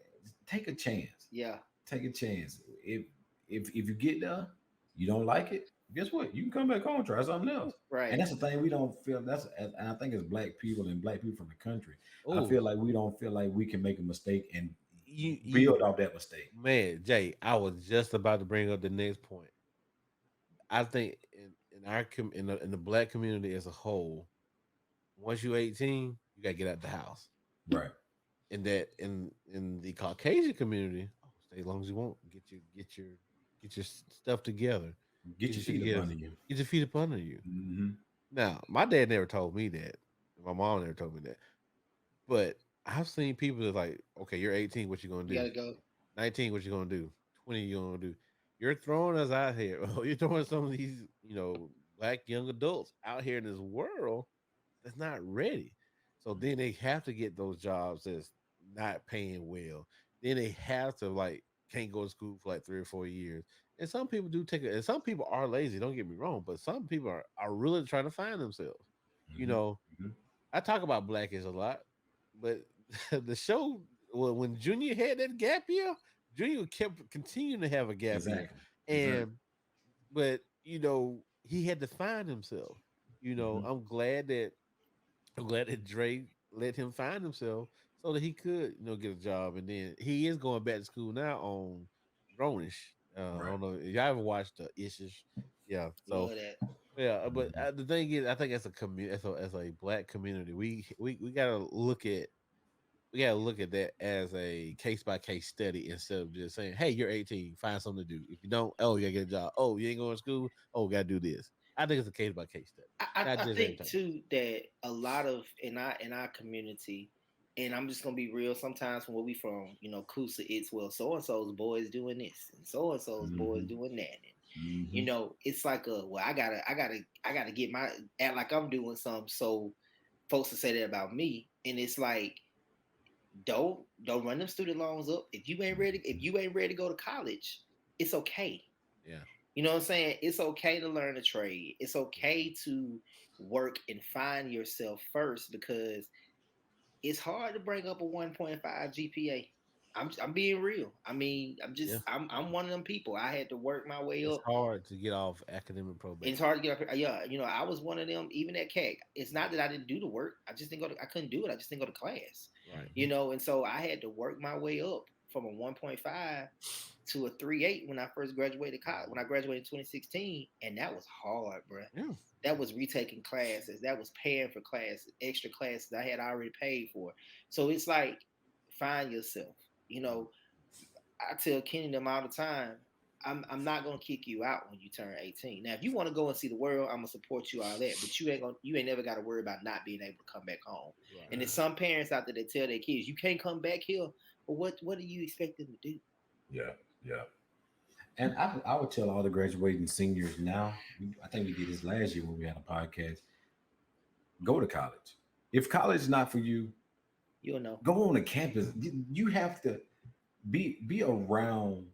Take a chance. Yeah. Take a chance. If you get there, you don't like it. Guess what? You can come back home, try something else. Right. And that's the thing we don't feel. And I think as black people and black people from the country, I Oh, feel like we don't feel like we can make a mistake and you build off that mistake. man, Jay, I was just about to bring up the next point. I think in our in the black community as a whole, once you're 18, you gotta get out the house. Right. In that in the Caucasian community, oh, stay as long as you want. Get your stuff together. Get Get your your shit feet up together. under you. Get your feet up under you. Hmm. Now, my dad never told me that. My mom never told me that. But I've seen people that's like, okay, you're 18, what you gonna You do? gotta go. 19, what you gonna do? 20, you gonna do? You're throwing us out here. You're throwing some of these, black young adults out here in this world that's not ready. So then they have to get those jobs that's not paying well. Then they have to like can't go to school for like 3 or 4 years. And some people do take it, and some people are lazy. Don't get me wrong, but some people are really trying to find themselves. You Hmm. know, Hmm. I talk about Blackish a lot, but the show when Junior had that gap year, Junior kept continuing to have a gap year, Exactly. Exactly. and but he had to find himself. Hmm. I'm glad that Dre let him find himself so that he could get a job, and then he is going back to school now on Grownish. I Right. don't know if y'all ever watched the Ishish. Yeah, so Love that. yeah, but Hmm. the thing is, I think as a community, as a black community, we gotta look at that as a case by case study instead of just saying, "Hey, you're 18, find something to do. If you don't, oh, you gotta get a job. Oh, you ain't going to school. Oh, gotta do this." I think it's a case by case study, not I just think everything. too that a lot of in our community, and I'm just gonna be real. Sometimes when we from, Coosa, it's well, so and so's boys doing this, and so and so's boys Hmm. doing that, and Hmm. it's like well, I gotta get my act like I'm doing something, so folks to say that about me, and it's like don't run them student loans up if you ain't ready to go to college. It's okay. Yeah. You know what I'm saying? It's okay to learn a trade. It's okay to work and find yourself first because it's hard to bring up a 1.5 GPA. I'm being real. I mean, Yeah. I'm one of them people. I had to work my way It's up. hard to get off academic It's probation. hard to get up. Yeah, I was one of them. Even at CAC, it's not that I didn't do the work. I just didn't go. I couldn't do it. I just didn't go to class. Right. And so I had to work my way up from a 1.5 to a 3.8 when I first graduated college. When I graduated in 2016, and that was hard, bro. Yeah. That was retaking classes. That was paying for classes, extra classes I had already paid for. So it's like find yourself. You know, I tell Kenny them all the time. I'm not gonna kick you out when you turn 18. Now, if you want to go and see the world, I'm gonna support you all that. But you ain't never got to worry about not being able to come back home. And Right. there's some parents out there that tell their kids, you can't come back here. But what do you expect them to do? Yeah. Yeah. And I would tell all the graduating seniors now. I think we did this last year when we had a podcast. Go to college. If college is not for you, You'll know. go on a campus. You have to be around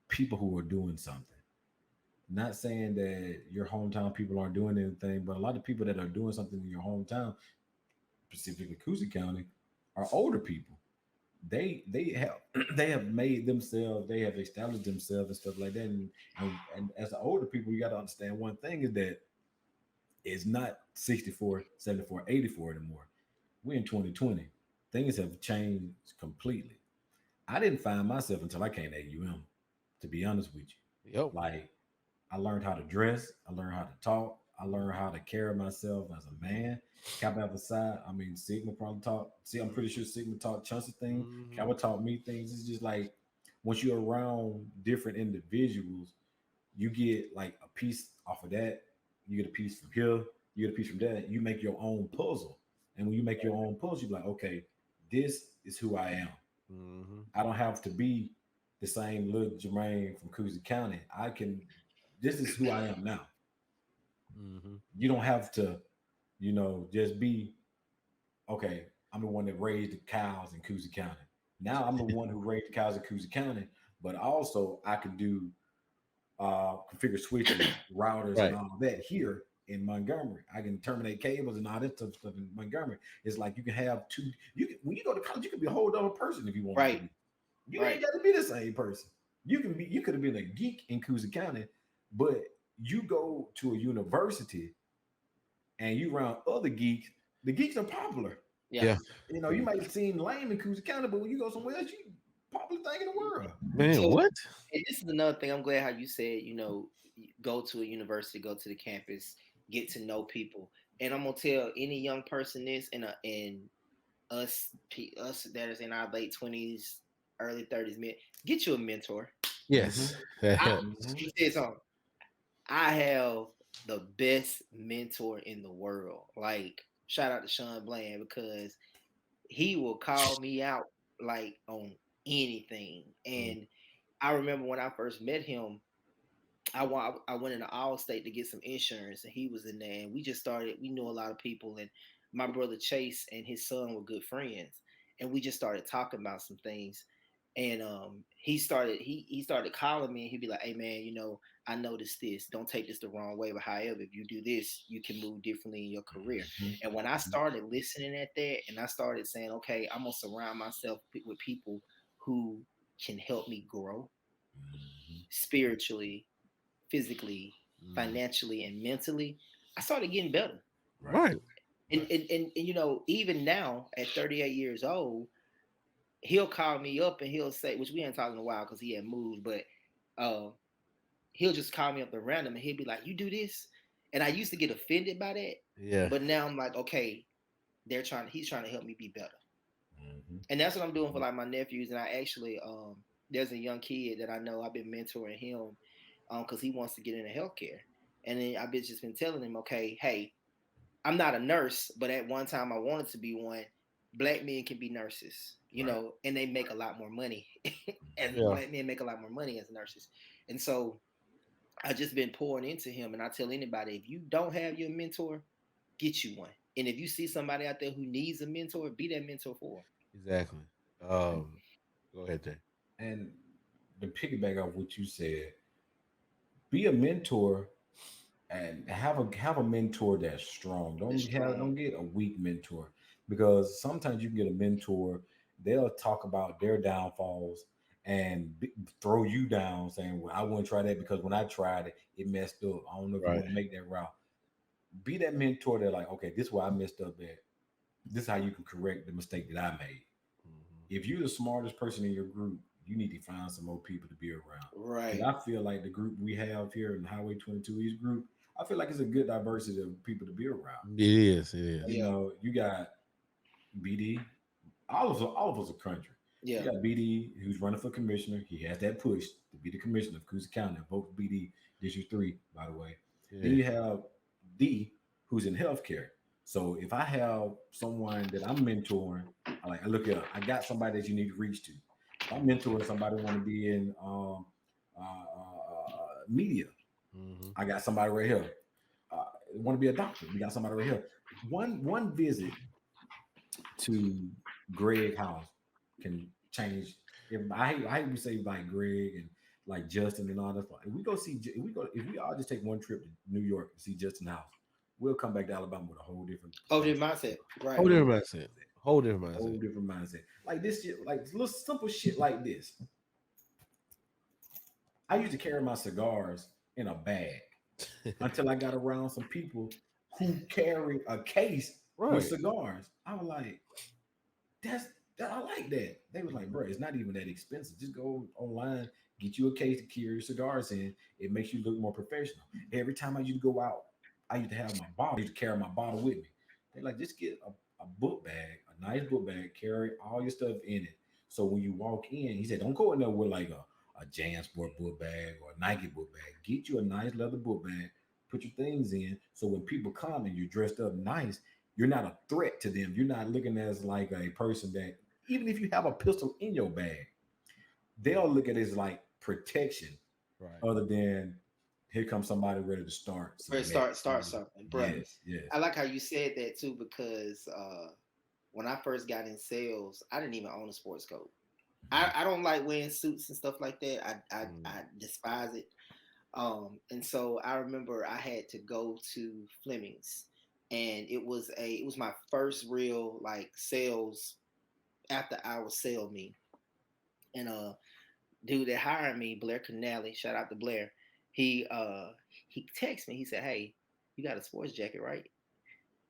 people who are doing something. Not saying that your hometown people aren't doing anything, but a lot of people that are doing something in your hometown, specifically Coosa County, are older people. They have they have made themselves, they have established themselves and stuff like that. And as the older people, you got to understand one thing is that It's not 64, 74, 84 anymore. We're in 2020. Things have changed completely. I didn't find myself until I came to AUM, to be honest with you. Yep. Like, I learned how to dress, I learned how to talk, I learned how to carry myself as a man. Kappa Alpha Psi, I mean, Sigma probably taught. See, I'm pretty sure Sigma taught Chauncey things. Mm-hmm. Kappa taught me things. It's just like once you're around different individuals, you get like a piece off of that. You get a piece from here. You get a piece from that. You make your own puzzle. And when you make your own puzzle, you're like, okay, this is who I am. Mm-hmm. I don't have to be the same little Jermaine from Coogee County. I can, this is who I am now. Mm-hmm. You don't have to, just be, okay, I'm the one that raised the cows in Coogee County. Now I'm the one who raised the cows in Coogee County, but also I can do configure switches, routers, and Right. all that here in Montgomery. I can terminate cables and all that stuff in Montgomery. It's like you can have two. You can, when you go to college, you can be a whole other person if you want to Right. be. You Right. ain't got to be the same person. You can be. You could have been a geek in Coogee County, but you go to a university and you around other geeks. The geeks are popular. Yeah. You might seem lame in Coogee County, but when you go somewhere else, you popular thing in the world. Man, So, what? and this is another thing. I'm glad how you said, go to a university, go to the campus, get to know people. And I'm gonna tell any young person this, and us that is in our late 20s, early 30s, man, get you a mentor. Yes. I Mhm. you said something. I have the best mentor in the world. Like, shout out to Sean Bland because he will call me out like on anything. And I remember when I first met him, I went into Allstate to get some insurance, and he was in there, and we just started. We knew a lot of people, and my brother Chase and his son were good friends, and we just started talking about some things. And he started calling me, and he'd be like, "Hey man, I noticed this. Don't take this the wrong way, but however, if you do this, you can move differently in your career." Mhm. And when I started listening at that, and I started saying, "Okay, I'm gonna surround myself with people who can help me grow Mhm. spiritually, physically, Mm. financially, and mentally," I started getting better. Right. Right. And even now at 38 years old, he'll call me up and he'll say, which we ain't talking in a while because he had moved, but uh, he'll just call me up at random and he'll be like, "You do this," and I used to get offended by that, Yeah. but now I'm like, okay, he's trying to help me be better, Mhm. and that's what I'm doing for like my nephews. And I actually, there's a young kid that I know I've been mentoring him, because he wants to get into healthcare, and then I've just been telling him, okay, hey, I'm not a nurse, but at one time I wanted to be one. Black men can be nurses, Right. and they make a lot more money. As Yeah. black men make a lot more money as nurses, and so I just been pouring into him. And I tell anybody, if you don't have your mentor, get you one. And if you see somebody out there who needs a mentor, be that mentor for them. Exactly. And, Go ahead, Jay. and to piggyback off what you said, be a mentor and have a mentor that's strong. That's Don't strong. get a weak mentor, because sometimes you can get a mentor, they'll talk about their downfalls and throw you down, saying, "Well, I wouldn't try that because when I tried it, it messed up. I don't know if you Right. want to make that route." Be that mentor that like, okay, this is where I messed up at. This is how you can correct the mistake that I made. Mm-hmm. If you're the smartest person in your group, you need to find some more people to be around. Because Right. I feel like the group we have here in Highway 22 East group, I feel like it's a good diversity of people to be around. It is. It is. Yeah. You got BD, all of us are country. You Yeah. got BD who's running for commissioner. He has that push to be the commissioner of Coosa County. Vote BD District 3, by the way. Then Yeah. you have D who's in healthcare. So if I have someone that I'm mentoring, I look at, I got somebody that you need to reach to. If I'm mentoring somebody who want to be in media, Mm-hmm. I got somebody right here. Want to be a doctor? We got somebody right here. One visit to Greg House can change. If I hate we say like Greg and like Justin and all that. If we all just take one trip to New York and see Justin House, we'll come back to Alabama with a whole different Oh, their mindset. Right. Whole whole different different mindset. mindset. Whole different Whole mindset. different mindset. Like this shit, like little simple shit like this. I used to carry my cigars in a bag until I got around some people who carry a case with Right. cigars. I was like, I like that. They was like, bro, it's not even that expensive. Just go online, get you a case to carry your cigars in. It makes you look more professional. Every time I used to go out, I used to have my bottle. I used to carry my bottle with me. They like, just get a book bag, a nice book bag, carry all your stuff in it. So when you walk in, he said, don't go in there with like a JanSport book bag or a Nike book bag. Get you a nice leather book bag, put your things in. So when people come and you're dressed up nice, you're not a threat to them. You're not looking as like a person that, even if you have a pistol in your bag, they'll look at it as like protection, Right. other than here comes somebody ready to start some First, mess. start something, bro. Yes, yes. I like how you said that too, because when I first got in sales, I didn't even own a sports coat. I don't like wearing suits and stuff like that. I despise it. And so I remember I had to go to Fleming's, and it was my first real like sales after hour sale meeting. And dude that hired me, Blair Canali, shout out to Blair. He texted me. He said, "Hey, you got a sports jacket, right?"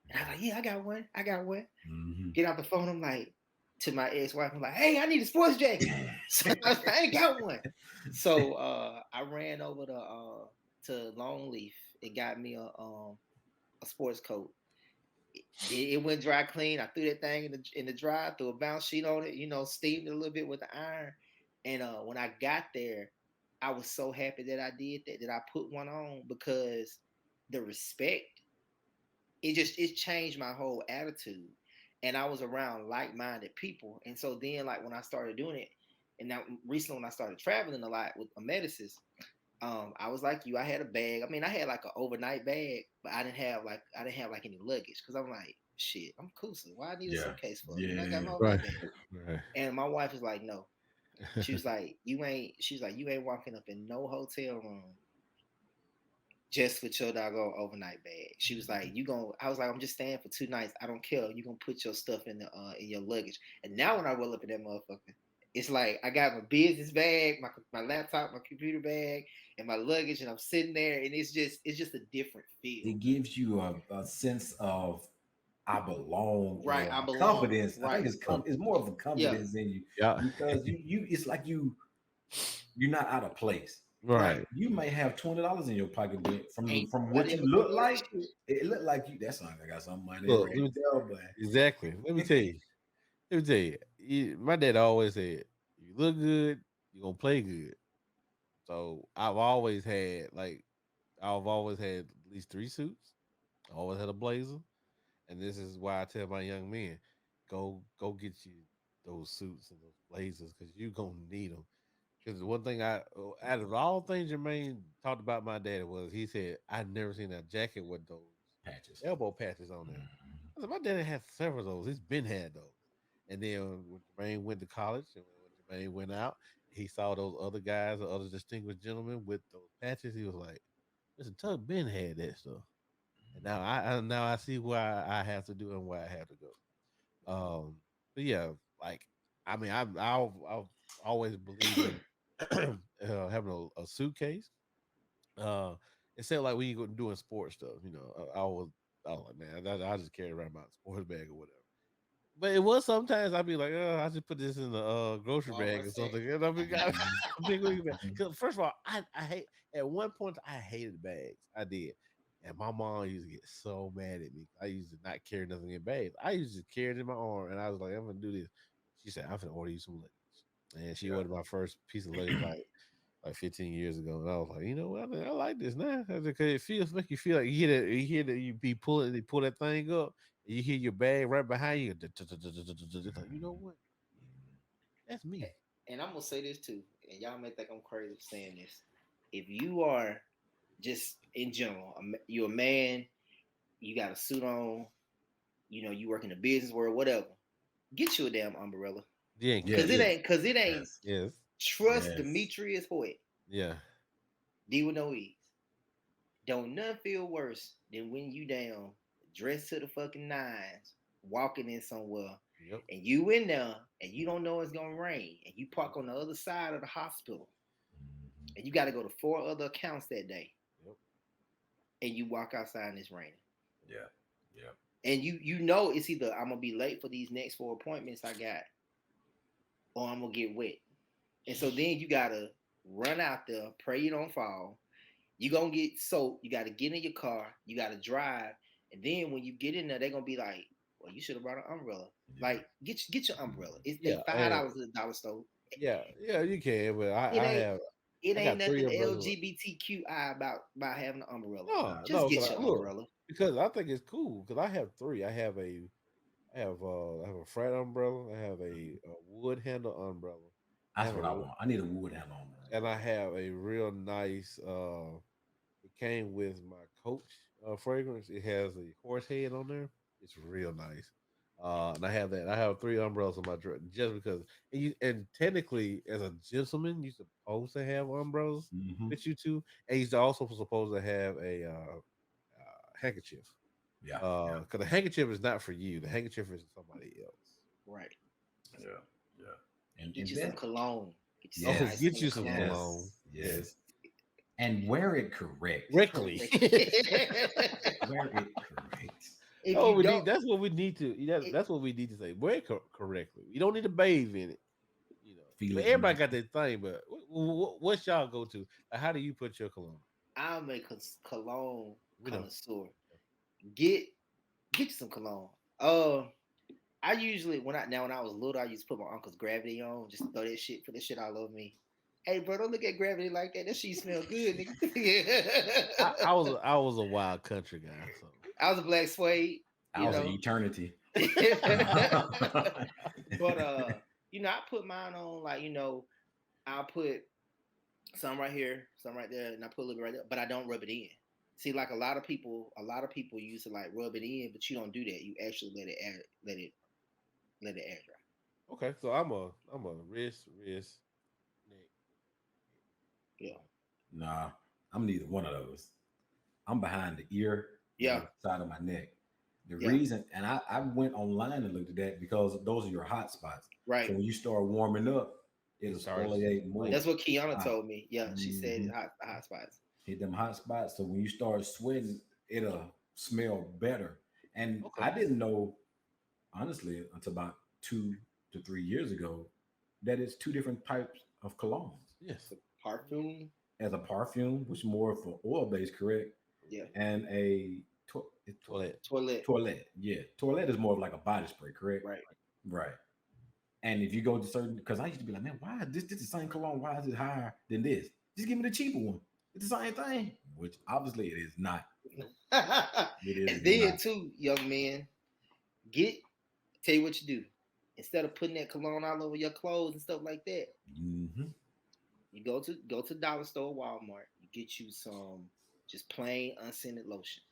And I was like, "Yeah, I got one. I got one." Mm-hmm. Get out the phone. I'm like, to my ex-wife, I'm like, "Hey, I need a sports jacket." So I ain't got one. So I ran over to Longleaf and got me a sports coat. It went dry clean. I threw that thing in the dry, threw a bounce sheet on it, steamed it a little bit with the iron. And when I got there, I was so happy that I did that I put one on, because the respect, it changed my whole attitude. And I was around like-minded people. And so then, like, when I started doing it, and now recently when I started traveling a lot with Amedisys, I was like you. I had a bag. I mean, I had like an overnight bag, but I didn't have like any luggage, because I'm like, shit, I'm cool. So why I need a Yeah, suitcase for? I got yeah. my Right. overnight bag. Right. And my wife was like, no. She was like, you ain't. She's like, you ain't walking up in no hotel room just with your doggone overnight bag. She was like, you gonna. I was like, I'm just staying for 2 nights. I don't care. You gonna put your stuff in your luggage. And now when I roll up in that motherfucker, it's like I got my business bag, my laptop, my computer bag, and my luggage, and I'm sitting there, and it's just a different feel. It gives you a sense of I belong, Right, or I belong. confidence. I think Right, it's more of a yeah, confidence in you, Yeah. because you it's like you're not out of place. right. Right. You may have $20 in your pocket, but Ain't from what nobody you ever look told me like, that shit. it looked like you. That's like I got some money Look, right there, but exactly. Let me tell you. Let me tell you. My dad always said, "You look good, you gonna play good." So I've always had at least 3 suits. I always had a blazer, and this is why I tell my young men, go get you those suits and those blazers, because you gonna need them. Because one thing out of all things Jermaine talked about my daddy was, he said I'd never seen a jacket with those patches. elbow patches on there. I said my daddy had several of those. He's been had those. And then when Jermaine went to college, and when Jermaine went out, he saw those other guys or other distinguished gentlemen with those patches. He was like, "Listen, Tuck Ben had that stuff." And now I see why I have to do and why I have to go. But yeah, like, I mean, I've always believed in having a suitcase. Uh, Except like when you go doing sports stuff, I was like, man, I just carry around my sports bag or whatever. But it was sometimes I'd be like, oh, I just put this in the grocery bag Walmart or sack. something. And I mean, I, big wig bag. 'Cause first of all, I hate, at one point I hated bags. I did. And my mom used to get so mad at me. I used to not carry nothing in bags. I used to carry it in my arm, and I was like, I'm gonna do this. She said, I'm gonna order you some luggage. And she ordered my first piece of luggage like 15 years ago, and I was like, you know what, I like this now, because it feels, make you feel like you hear that you be pulling, they pull that thing up, and you hear your bag right behind you. It's like, you know what, that's me. And I'm gonna say this too, and y'all may think I'm crazy for saying this. If you are just in general, you're a man, you got a suit on, you work in the business world, whatever. Get you a damn umbrella, Yeah, Yes, cause it ain't. yes, yes, Trust yes. Demetrius Hoyt, yeah, DNoEez. Don't nothing feel worse than when you down, dressed to the fucking nines, walking in somewhere, yep, and you in there, and you don't know it's gonna rain, and you park on the other side of the hospital, Mhm. and you got to go to 4 other accounts that day, yep, and you walk outside and it's raining. Yeah. Yeah. And you know it's either I'm gonna be late for these next 4 appointments I got, or I'm gonna get wet. And so then you gotta run out there, pray you don't fall. You gonna get soaked. You gotta get in your car. You gotta drive. And then when you get in there, they're gonna be like, "Well, you should have brought an umbrella." Yeah. Like, get your umbrella. It's Yeah, they $5 at the dollar store. yeah, you can, but It ain't it I ain't got three nothing umbrellas. LGBTQI about having an umbrella. No, Just no, get your look, umbrella. because I think it's cool because I have three. I have a flat umbrella. I have a wood handle umbrella. I That's have what I want. I need a wood handle on and I have a real nice. It came with my Coach fragrance. It has a horse head on there. It's real nice. And I have that. I have three umbrellas on my dress just because. And technically, as a gentleman, you're supposed to have umbrellas Mm-hmm. with you too, and you're also supposed to have a handkerchief. Yeah. Because the handkerchief is not for you. The handkerchief is for somebody else. Right. Yeah. Yeah. Get And you some then cologne. Get you some Oh, yes, nice get you some cologne. cologne. yes. And wear it correct. Correctly. Wear it correct. If Oh, you we don't, need. That's what we need to. That's what we need to say. Wear it correctly. You don't need to bathe in it. You know, Feel but it. everybody got their thing. But what's y'all go to? How do you put your cologne? I'm a cologne We know. connoisseur. Get you some cologne. I usually when I was little, I used to put my uncle's Gravity on, just throw that shit, put that shit all over me. Hey, bro, don't look at Gravity like that. That shit smell good, nigga. I was a wild country guy. So I was a black suede, I you was an know. eternity. But I put mine on like I'll put some right here, some right there, and I put a little bit right there, but I don't rub it in. See, like a lot of people used to like rub it in, but you don't do that. You actually let it air dry. okay, so I'm a wrist, neck. Yeah. Nah, I'm neither one of those. I'm behind the ear, Yeah. and the side of my neck. The Yeah. reason, and I went online and looked at that because those are your hot spots. Right. So when you start warming up, it'll exfoliate more. That's what Kiana told me. Yeah, she said Mhm. hot spots. Hit them hot spots. So when you start sweating, it'll smell better. And Okay. I didn't know, honestly, until about 2 to 3 years ago, that it's two different types of colognes. Yes. Perfume. As a perfume, which is more for oil based, correct? Yeah. And a toilet. Yeah. Toilet is more of like a body spray, correct? Right. Right. And if you go to certain, because I used to be like, man, why is this the same cologne? Why is it higher than this? Just give me the cheaper one. It's the same thing, which obviously it is not. It is And then not. too, young man, tell you what you do. Instead of putting that cologne all over your clothes and stuff like that, Mm-hmm. you go to dollar store, Walmart. You get you some just plain unscented lotion.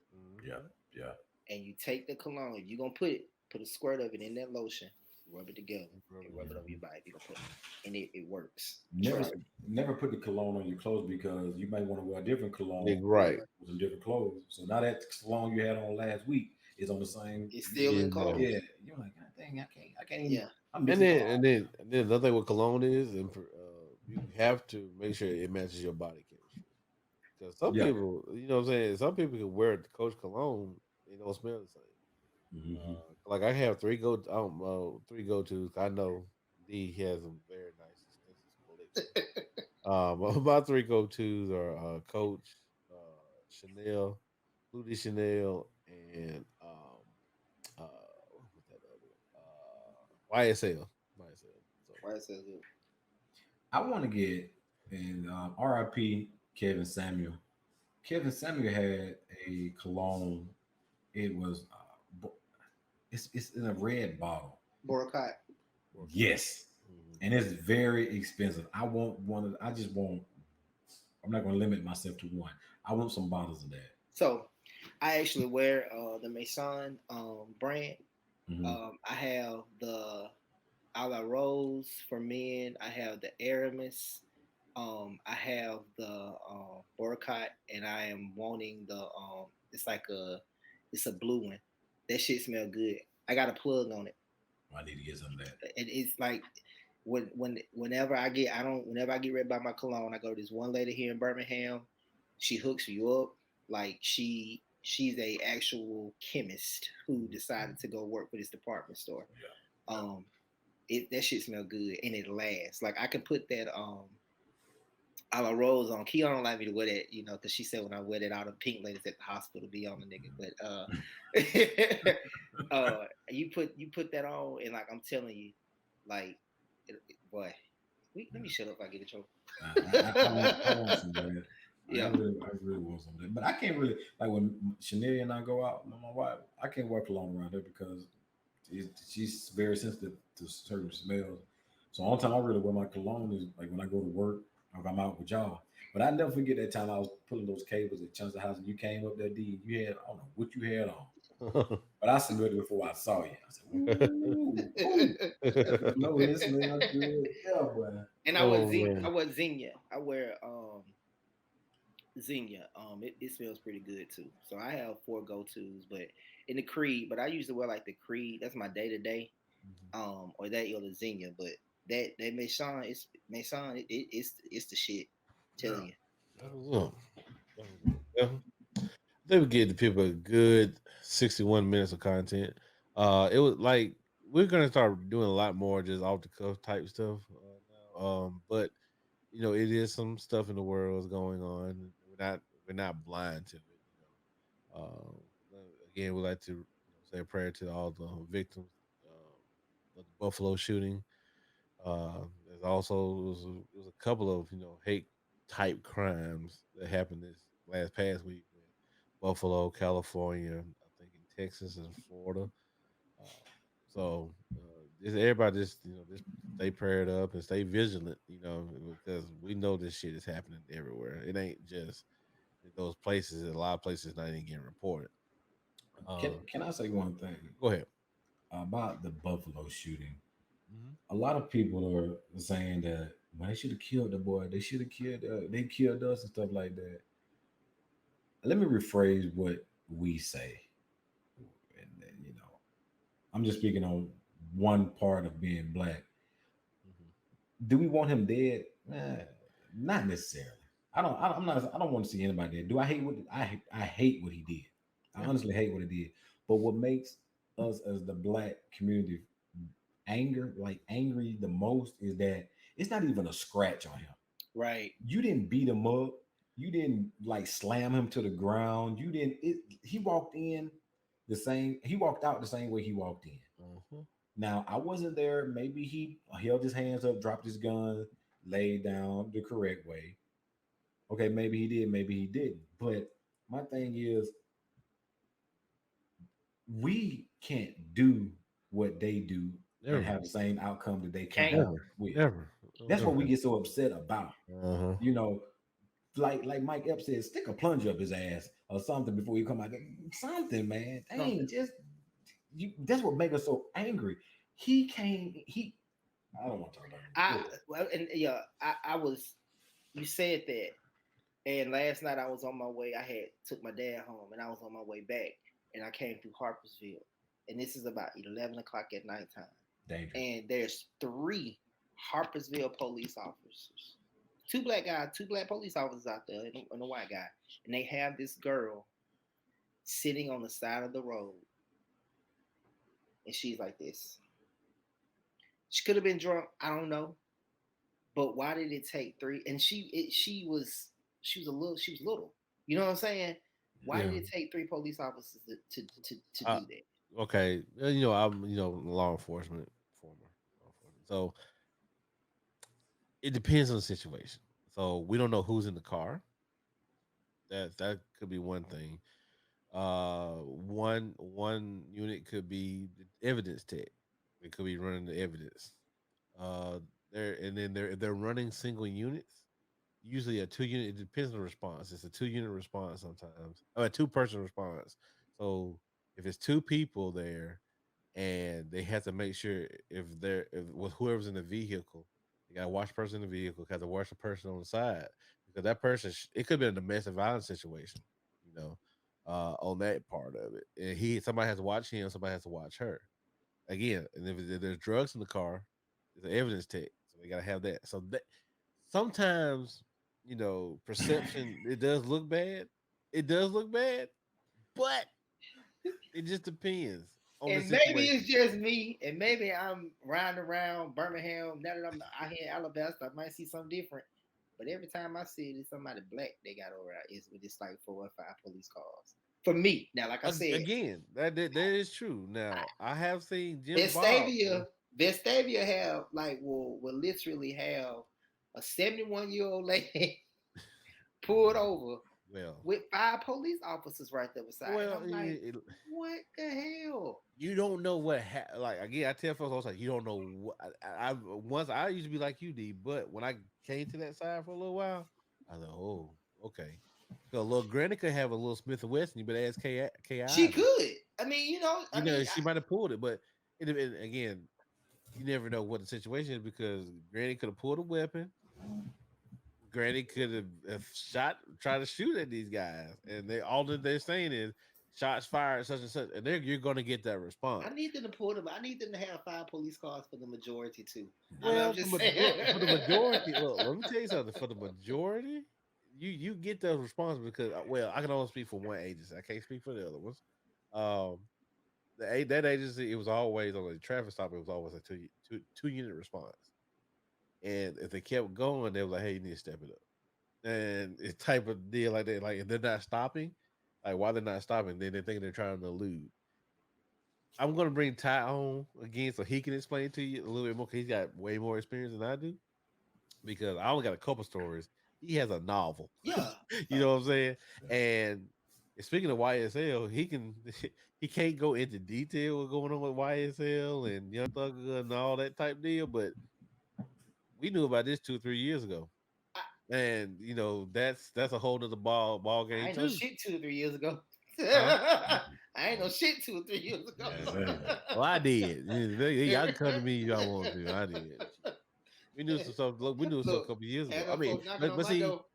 Yeah. Yeah. And you take the cologne. If you're gonna put a squirt of it in that lotion, rub it together, and rub it over your body. If you're gonna put it, and it works. Never put the cologne on your clothes because you might want to wear a different cologne. Right. With some different clothes. So now that cologne you had on last week is on the same. It's still in clothes. Yeah. You're like, God dang, I can't even. Yeah. And then another thing with cologne is, you have to make sure it matches your body chemistry. Because some people, you know what I'm saying, some people can wear the Coach cologne, it don't smell the same. Mm-hmm. Like I have three go tos. I know D has some very nice extensive collection. My three go tos are Coach, Chanel, Blue de Chanel, and what was that other one? YSL. So YSL. I want to get in RIP Kevin Samuel. Kevin Samuel had a cologne. It was it's in a red bottle. Boracay. Yes. And it's very expensive. I want one. I just want. I'm not going to limit myself to one. I want some bottles of that. So, I actually wear the Maison brand. Mm-hmm. I have the A La Rose for men. I have the Aramis. I have the Boracay, and I am wanting the it's a blue one. That shit smell good. I got a plug on it. I need to get some of that. It's like whenever I get ready to buy my cologne, I go to this one lady here in Birmingham. She hooks you up. Like she she's a actual chemist who decided to go work for this department store. Um, that shit smell good and it lasts. Like I can put that a la rose on. Kia don't like me to wear that, because she said when I wear that, all the pink ladies at the hospital be on the nigga. But you put that on, and like I'm telling you, like, boy, let me shut up if I get in trouble. I want some of that. Yeah. I really want some of that. But I can't really like when Chanel and I go out with my wife. I can't wear cologne around her because she's very sensitive to certain smells. So all the time I really wear my cologne is like when I go to work or if I'm out with y'all. But I never forget that time I was pulling those cables at Chunks House and you came up there, D. You had I don't know what you had on. But I smelled it before I saw you. I said, ooh, ooh. No, it smells good. Yeah, boy. And Oh man. I wear Xenia. I wear Xenia. It smells pretty good too. So I have four go tos, but in the Creed, but I usually wear like the Creed. That's my day to day. Or that or the Xenia. But that Maison, it's the shit. I'm telling you. That was up. That was up. Yeah. They would give the people a good 61 minutes of content. It was like we're gonna start doing a lot more just off the cuff type stuff now. But it is some stuff in the world is going on. We're not blind to it. Again, we like to say a prayer to all the victims of the Buffalo shooting. There's also it was a couple of hate type crimes that happened this last past week with Buffalo, California, I think in Texas and Florida. Uh, just everybody just stay prayed up and stay vigilant, because we know this shit is happening everywhere. It ain't just in those places. A lot of places not even getting reported. Can I say one thing Go ahead. about the Buffalo shooting? Hmm. A lot of people are saying that when they should have killed the boy, they should have killed they killed us and stuff like that. Let me rephrase what we say, and I'm just speaking on one part of being black. Hmm. Do we want him dead? Not necessarily. I'm not. I don't want to see anybody dead. Do I hate what I hate what he did? I Yeah. honestly hate what he did. But what makes us as the black community angry the most is that it's not even a scratch on him. Right. You didn't beat him up. You didn't like slam him to the ground. You didn't. He walked in the same. He walked out the same way he walked in. Hmm. Now I wasn't there. Maybe he held his hands up, dropped his gun, laid down the correct way. Okay, maybe he did, maybe he didn't. But my thing is, we can't do what they do and Never, have the same outcome that they come Can't. out never, with. never. That's what we Okay. get so upset about. Uh-huh. You know, like Mike Epps said, stick a plunge up his ass or something before you come out. Something, man. Dang, Something. just you. That's what makes us so angry. He came. He. I don't want to talk about I it. well, and yeah, I was. You said that, and last night I was on my way. I had took my dad home, and I was on my way back, and I came through Harpersville, and this is about 11 o'clock at nighttime, Dangerous. and there's three Harpersville police officers, two black guys, two black police officers out there, and a white guy, and they have this girl sitting on the side of the road, and she's like this. She could have been drunk. I don't know. But why did it take three? And she was little. You know what I'm saying? Why did Yeah. it take three police officers to Uh, do that? okay. I'm law enforcement former. Law enforcement. So it depends on the situation. So we don't know who's in the car. That could be one thing. One unit could be the evidence tech. It could be running the evidence. Uh, if they're running single units. Usually a 2 unit. It depends on the response. It's a 2 unit response sometimes. Oh, a 2 person response. So if it's two people there, and they have to make sure if with whoever's in the vehicle, they got to watch the person in the vehicle, got to watch the person on the side because that person it could be a domestic violence situation, you know, on that part of it. And somebody has to watch him, somebody has to watch her again. And if there's drugs in the car, it's an evidence tech, so they got to have that. So that sometimes perception it does look bad. It does look bad, But it just depends on the And maybe situation. it's just me, and maybe I'm riding around Birmingham. Now that I'm out here in Alabama, I might see something different. But every time I see it, it's somebody black they got over there. It's like 4 or 5 police cars. For me, now, like I said, Again, that is true. Now I have seen Jim Bob. Vestavia, Vestavia have like will literally have a 71-year-old lady pulled over Well, with 5 police officers right there beside, and well, I'm like, what the hell? you don't know what like again. I tell folks, I was like, you don't know what. Once I used to be like you, D, but when I came to that side for a little while, I was like, oh, okay. Because little Granny could have a little Smith and Wesson. You better ask Ki. She could. I mean, You know, she might have pulled it, but again, you never know what the situation is because Granny could have pulled a weapon. Granny could have tried to shoot at these guys, and all that they're saying is shots fired, such and such, and you're going to get that response. I need them to pull them. I need them to have 5 police cars for the majority too. I mean, I'm Well, just look, for the majority, saying. look, let me tell you something. For the majority, you get those responses because well, I can only speak for one agency. I can't speak for the other ones. Um, that agency, it was always on a traffic stop. It was always a two unit response. And if they kept going, they were like, "Hey, you need to step it up." And it's type of deal like that. Like if they're not stopping, like why they're not stopping, then they think they're trying to elude. I'm gonna bring Ty on again so he can explain to you a little bit more. Cause he's got way more experience than I do. Because I only got a couple stories. He has a novel. Yeah. You know what I'm saying? And speaking of YSL, he can he can't go into detail what's going on with YSL and Young Thugger and all that type deal, but we knew about this 2 or 3 years ago. I, And that's a whole nother ball I game ain't no too. shit 2 or 3 years ago. Huh? I ain't no shit 2 or 3 years ago. Yes, sir. Well, I did. Y'all can come to me if y'all want to. I did. We knew some stuff. Look, we knew some a Look, couple years ago. had I them mean, folk knocking but on but my see, door.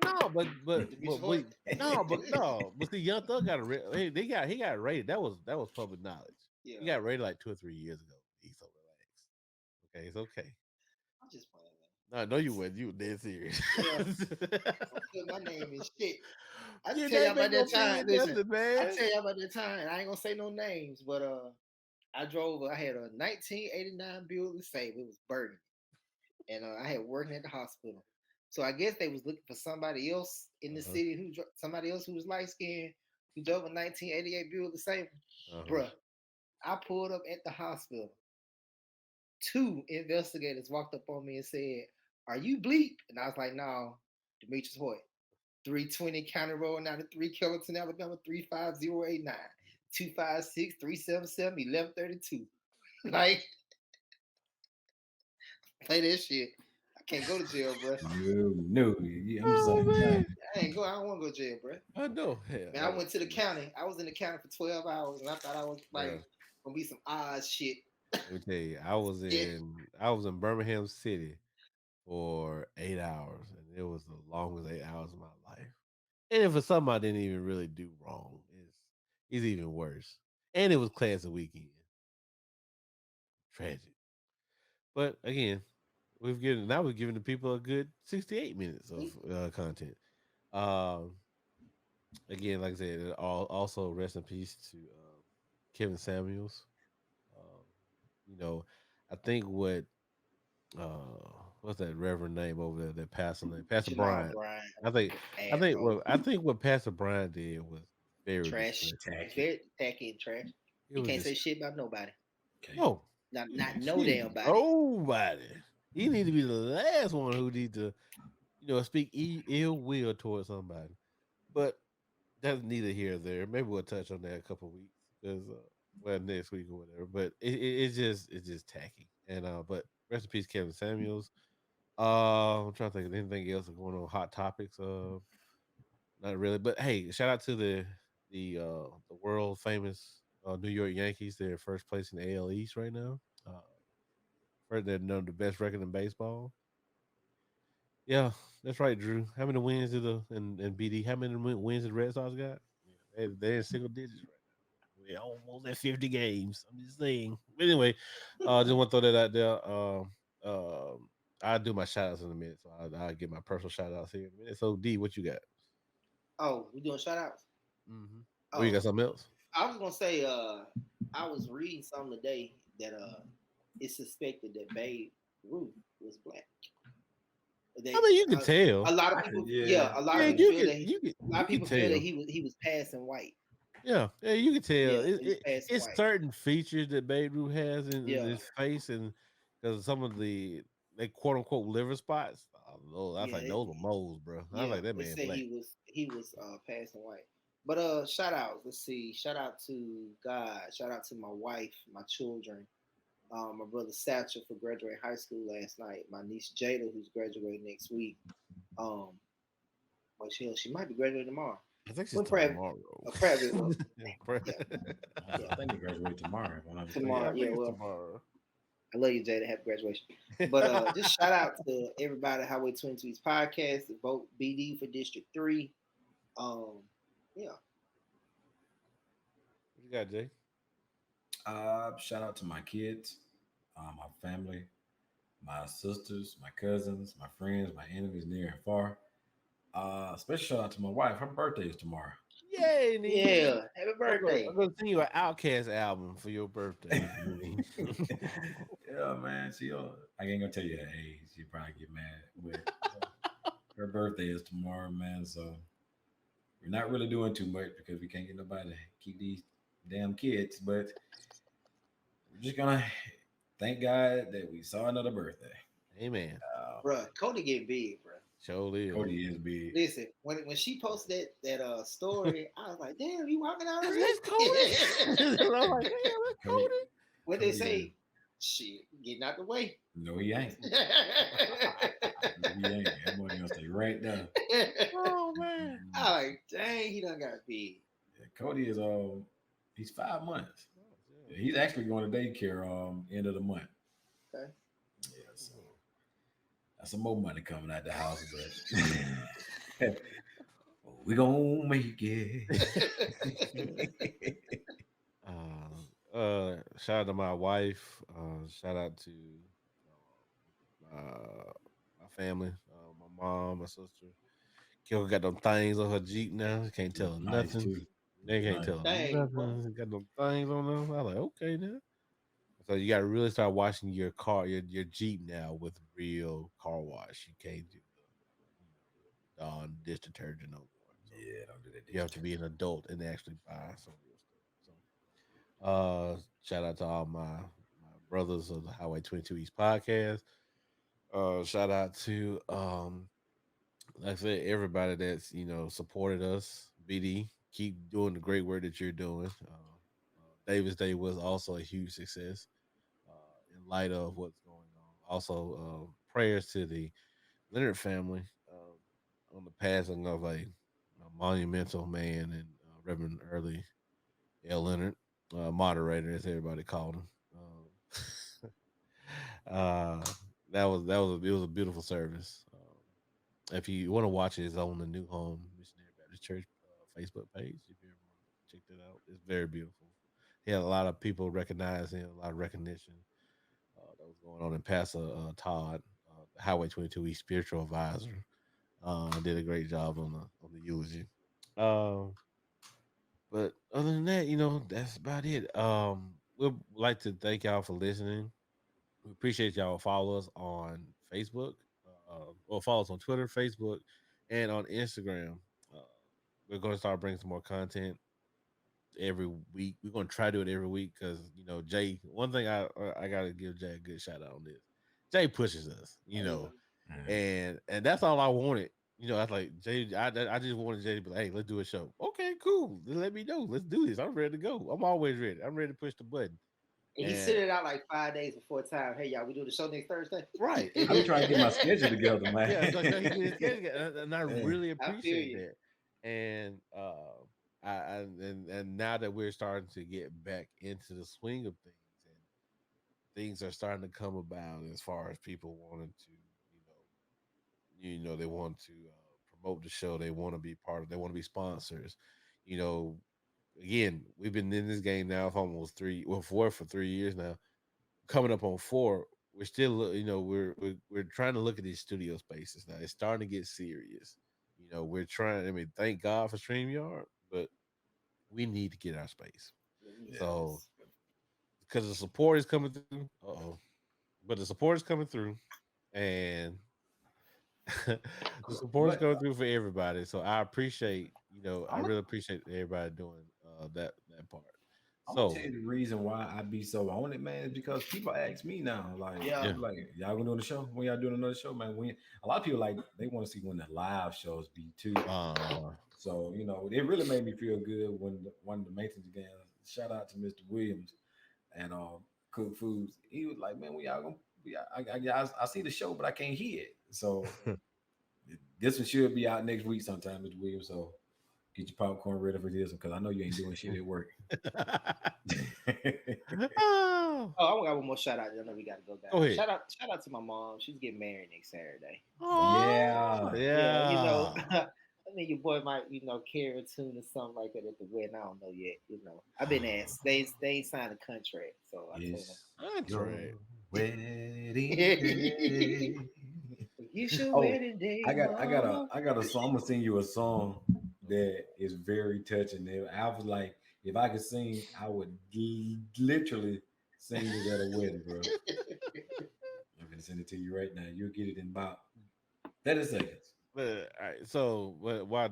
no, but Demetrius wait, Hoyt. no, but see, Young Thug got a he got rated. That was public knowledge. Yeah, He got rated like 2 or 3 years ago. He's so relaxed. Okay, it's okay. I'm just playing, man. No, I know you would. You were dead serious. Yeah, don't put my name in shit. I Your tell you name about ain't that gonna be time. in Listen, nothing, I man. tell you about that time. I ain't gonna say no names, but I drove. I had a 1989 Buick LeSabre. It was burning, and I had working at the hospital. So I guess they was looking for somebody else in the Uh-huh. city somebody else who was light skinned who drove a 1988 Buick LeSabre. Uh-huh. Bruh, I pulled up at the hospital. 2 investigators walked up on me and said, "Are you bleep?" And I was like, "No, Demetrius Hoyt, 320 County Road 93, Kellerton, Alabama, 35089, 256-377-1132." Like, play that shit. I can't go to jail, bro. No, I'm the Oh same man, thing. I don't want to go to jail, bro. I know. Hell, Man, I went to the county. I was in the county for 12 hours, and I thought I was bro. like gonna be some odd shit. Let me tell you, I was in Birmingham City for 8 hours, and it was the longest 8 hours of my life. And if it's something I didn't even really do wrong, it's even worse. And it was class of weekend. Tragic. But again, we've given the people a good 68 minutes of content. Um, again, like I said, also rest in peace to Kevin Samuels. Um, you know, I think what's that reverend name over there? That pastor name, Pastor Jamal Bryant. Bryant, I think asshole, I think what Pastor Bryant did was very trash, disrespectful. Tacky. very tacky and trash. It He was can't say just shit about nobody. Okay. no, Not no damn body. nobody. He need to be the last one who need to, speak ill will towards somebody. But that's neither here nor there. Maybe we'll touch on that in a couple of weeks because, well, next week or whatever. But it's just tacky. And but rest in peace, Kevin Samuels. I'm trying to think of anything else that's going on hot topics. Not really. But hey, shout out to the world famous New York Yankees. They're first place in the AL East right now. First, they're the best record in baseball. Yeah, that's right, Drew. How many wins did and BD? How many wins did the Red Sox got? Yeah, they're in single digits right now. We're almost at 50 games. I'm just saying. But anyway, just want to throw that out there. I'll do my shout outs in a minute. So I'll get my personal shout outs here in a minute. So D, what you got? Oh, we doing shout outs. Mm-hmm. Oh, you Oh, got something else? I was gonna say, I was reading something today that it's suspected that Babe Ruth was black. I They mean, you can tell. a lot of I could, people, yeah, yeah, a lot Yeah, of yeah. people you feel can that you can a lot you of can people feel that tell. he was passing white. Yeah, you can tell. Yeah, he was passing It's white. certain features that Babe Ruth has in Yeah, his face, and because some of the they quote unquote liver spots. I was yeah, like, those are moles, bro. I was yeah. like, that They man said black. he was passing white. But shout out. Let's see. Shout out to God. Shout out to my wife, my children, my brother Satchel for graduating high school last night. My niece Jada, who's graduating next week. Um, well, she might be graduating tomorrow. I think she's When Pratt, tomorrow. Pratt, well, Yeah, bro. yeah, yeah, I think they graduate tomorrow, if I'm not Yeah, mistaken. I tomorrow. think Yeah, it's well, tomorrow. I love you, Jada. Happy graduation. But just shout out to everybody at Highway 22's podcast. Vote BD for District 3. Um, yeah. What you got, Jay? Shout out to my kids, my family, my sisters, my cousins, my friends, my enemies near and far. Special shout out to my wife. Her birthday is tomorrow. Yay, Nee. Yeah. Happy birthday. I'm gonna send you an Outcast album for your birthday. Nee. Yeah, man. I ain't gonna tell you her age. She'll probably get mad. But her birthday is tomorrow, man. So we're not really doing too much because we can't get nobody to keep these damn kids. But we're just gonna thank God that we saw another birthday. Amen. Bruh, Cody get big, bruh. Show live. Cody is big. Listen, when she posted that story, I was like, damn, you walking out already? That's Cody. I'm like, damn, that's Cody, Cody. What they Cody say? Shit, getting out the way. no, he ain't. No, he ain't. That boy gonna stay right there. Oh man. I like, dang, he done got big. Yeah, Cody is he's 5 months. Yeah, he's actually going to daycare end of the month. Okay. Yeah, so that's some more money coming out the house, but we gonna make it. Shout out to my wife. Shout out to my family, my mom, my sister. Kyo got them things on her Jeep now. Can't tell her Nice nothing. too. They can't Nice. tell her Dang, boy. nothing. Got them things on them. I was like, okay now. So you got to really start washing your car, your Jeep now with real car wash. You can't do the dish detergent no more. So Yeah, don't do that. you have to be an adult and actually buy some real stuff. So, shout out to all my brothers of the Highway 22 East podcast. Shout out to like I said, everybody that's supported us. BD, keep doing the great work that you're doing. Davis Day was also a huge success in light of what's going on. Also, prayers to the Leonard family on the passing of a monumental man and Reverend Early L. Leonard, moderator, as everybody called him. uh, it was a beautiful service. If you want to watch it, it's on the New Home Missionary Baptist Church Facebook page. If you ever want to check that out, it's very beautiful. He had a lot of people recognize him, a lot of recognition that was going on. And Pastor Todd, Highway 22 East spiritual advisor, did a great job on the eulogy. Um, but other than that, that's about it. We'd like to thank y'all for listening. We appreciate y'all follow us on Facebook, or follow us on Twitter, Facebook, and on Instagram. Uh, we're going to start bringing some more content every week. We're going to try to do it every week because Jay. One thing I got to give Jay a good shout out on this. Jay pushes us, and that's all I wanted. I was like Jay. I just wanted Jay to be like, hey, let's do a show. Okay, cool. Then let me know. Let's do this. I'm ready to go. I'm always ready. I'm ready to push the button. And he sent it out like 5 days before time. Hey, y'all, we do the show next Thursday. Right. I've been trying to get my schedule together, man. Yeah, so he get his schedule together, and I really appreciate you. that. And and now that we're starting to get back into the swing of things, and things are starting to come about as far as people wanting to, they want to promote the show. They want to be part of. They want to be sponsors. You know, again, we've been in this game now for almost 4 for 3 years now. Coming up on 4, we're still, we're trying to look at these studio spaces now. It's starting to get serious. We're trying. I mean, thank God for StreamYard, but we need to get our space. Yes. So because the support is coming through, but the support is coming through, and the support is But coming through for everybody. So I appreciate, I I'm gonna, really appreciate everybody doing that part. I'm gonna So tell you the reason why I be so on it, man, is because people ask me now, Yeah. like, y'all gonna do the show? When y'all doing another show, man? When a lot of people like they want to see when the live shows be too. uh, So it really made me feel good when one of the maintenance guys, shout out to Mr. Williams and Cook Foods, he was like, man, we y'all gonna. I see the show, but I can't hear it. So this one should be out next week sometime, Mr. Williams. So get your popcorn ready for this one because I know you ain't doing shit at work. oh, Oh, I got one more shout out. I know we gotta go down. go ahead. Shout out to my mom. She's getting married next Saturday. Oh, Yeah. Yeah, yeah. I mean your boy might, carry a tune or something like that at the wedding. I don't know yet. I've been asked. They ain't signed a contract, so I told them. It's That's your right. wedding day. It's your Oh, wedding day, I mama. got a song. I'm gonna sing you a song that is very touching. I was like, if I could sing, I would literally sing it at a wedding, bro. I'm gonna send it to you right now. You'll get it in about 30 seconds. But all right, so while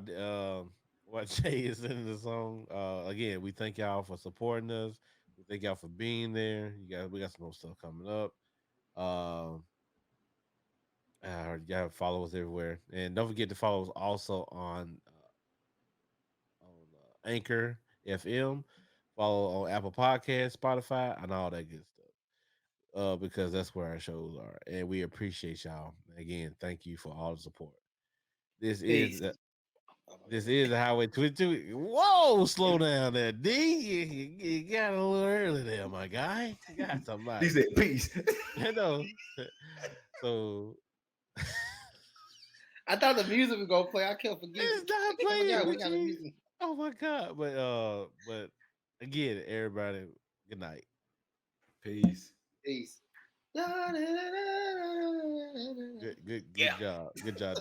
Jay is in the song, again, we thank y'all for supporting us. We thank y'all for being there. We got some more stuff coming up. Um, y'all follow us everywhere, and don't forget to follow us also on Anchor FM. Follow on Apple Podcasts, Spotify, and all that good stuff. Because that's where our shows are, and we appreciate y'all. Again, thank you for all the support. This is Peace. the Oh, my This bad. is the Highway 22. Whoa, slow down there, D. You got a little early there, my guy. You got He somebody. said, "Peace." I know. So I thought the music was gonna play. I kept forgetting. it's not Oh my playing god, we with got the you. music. Oh my god. But again, everybody, good night. Peace. Peace. Good Yeah. job. Good job.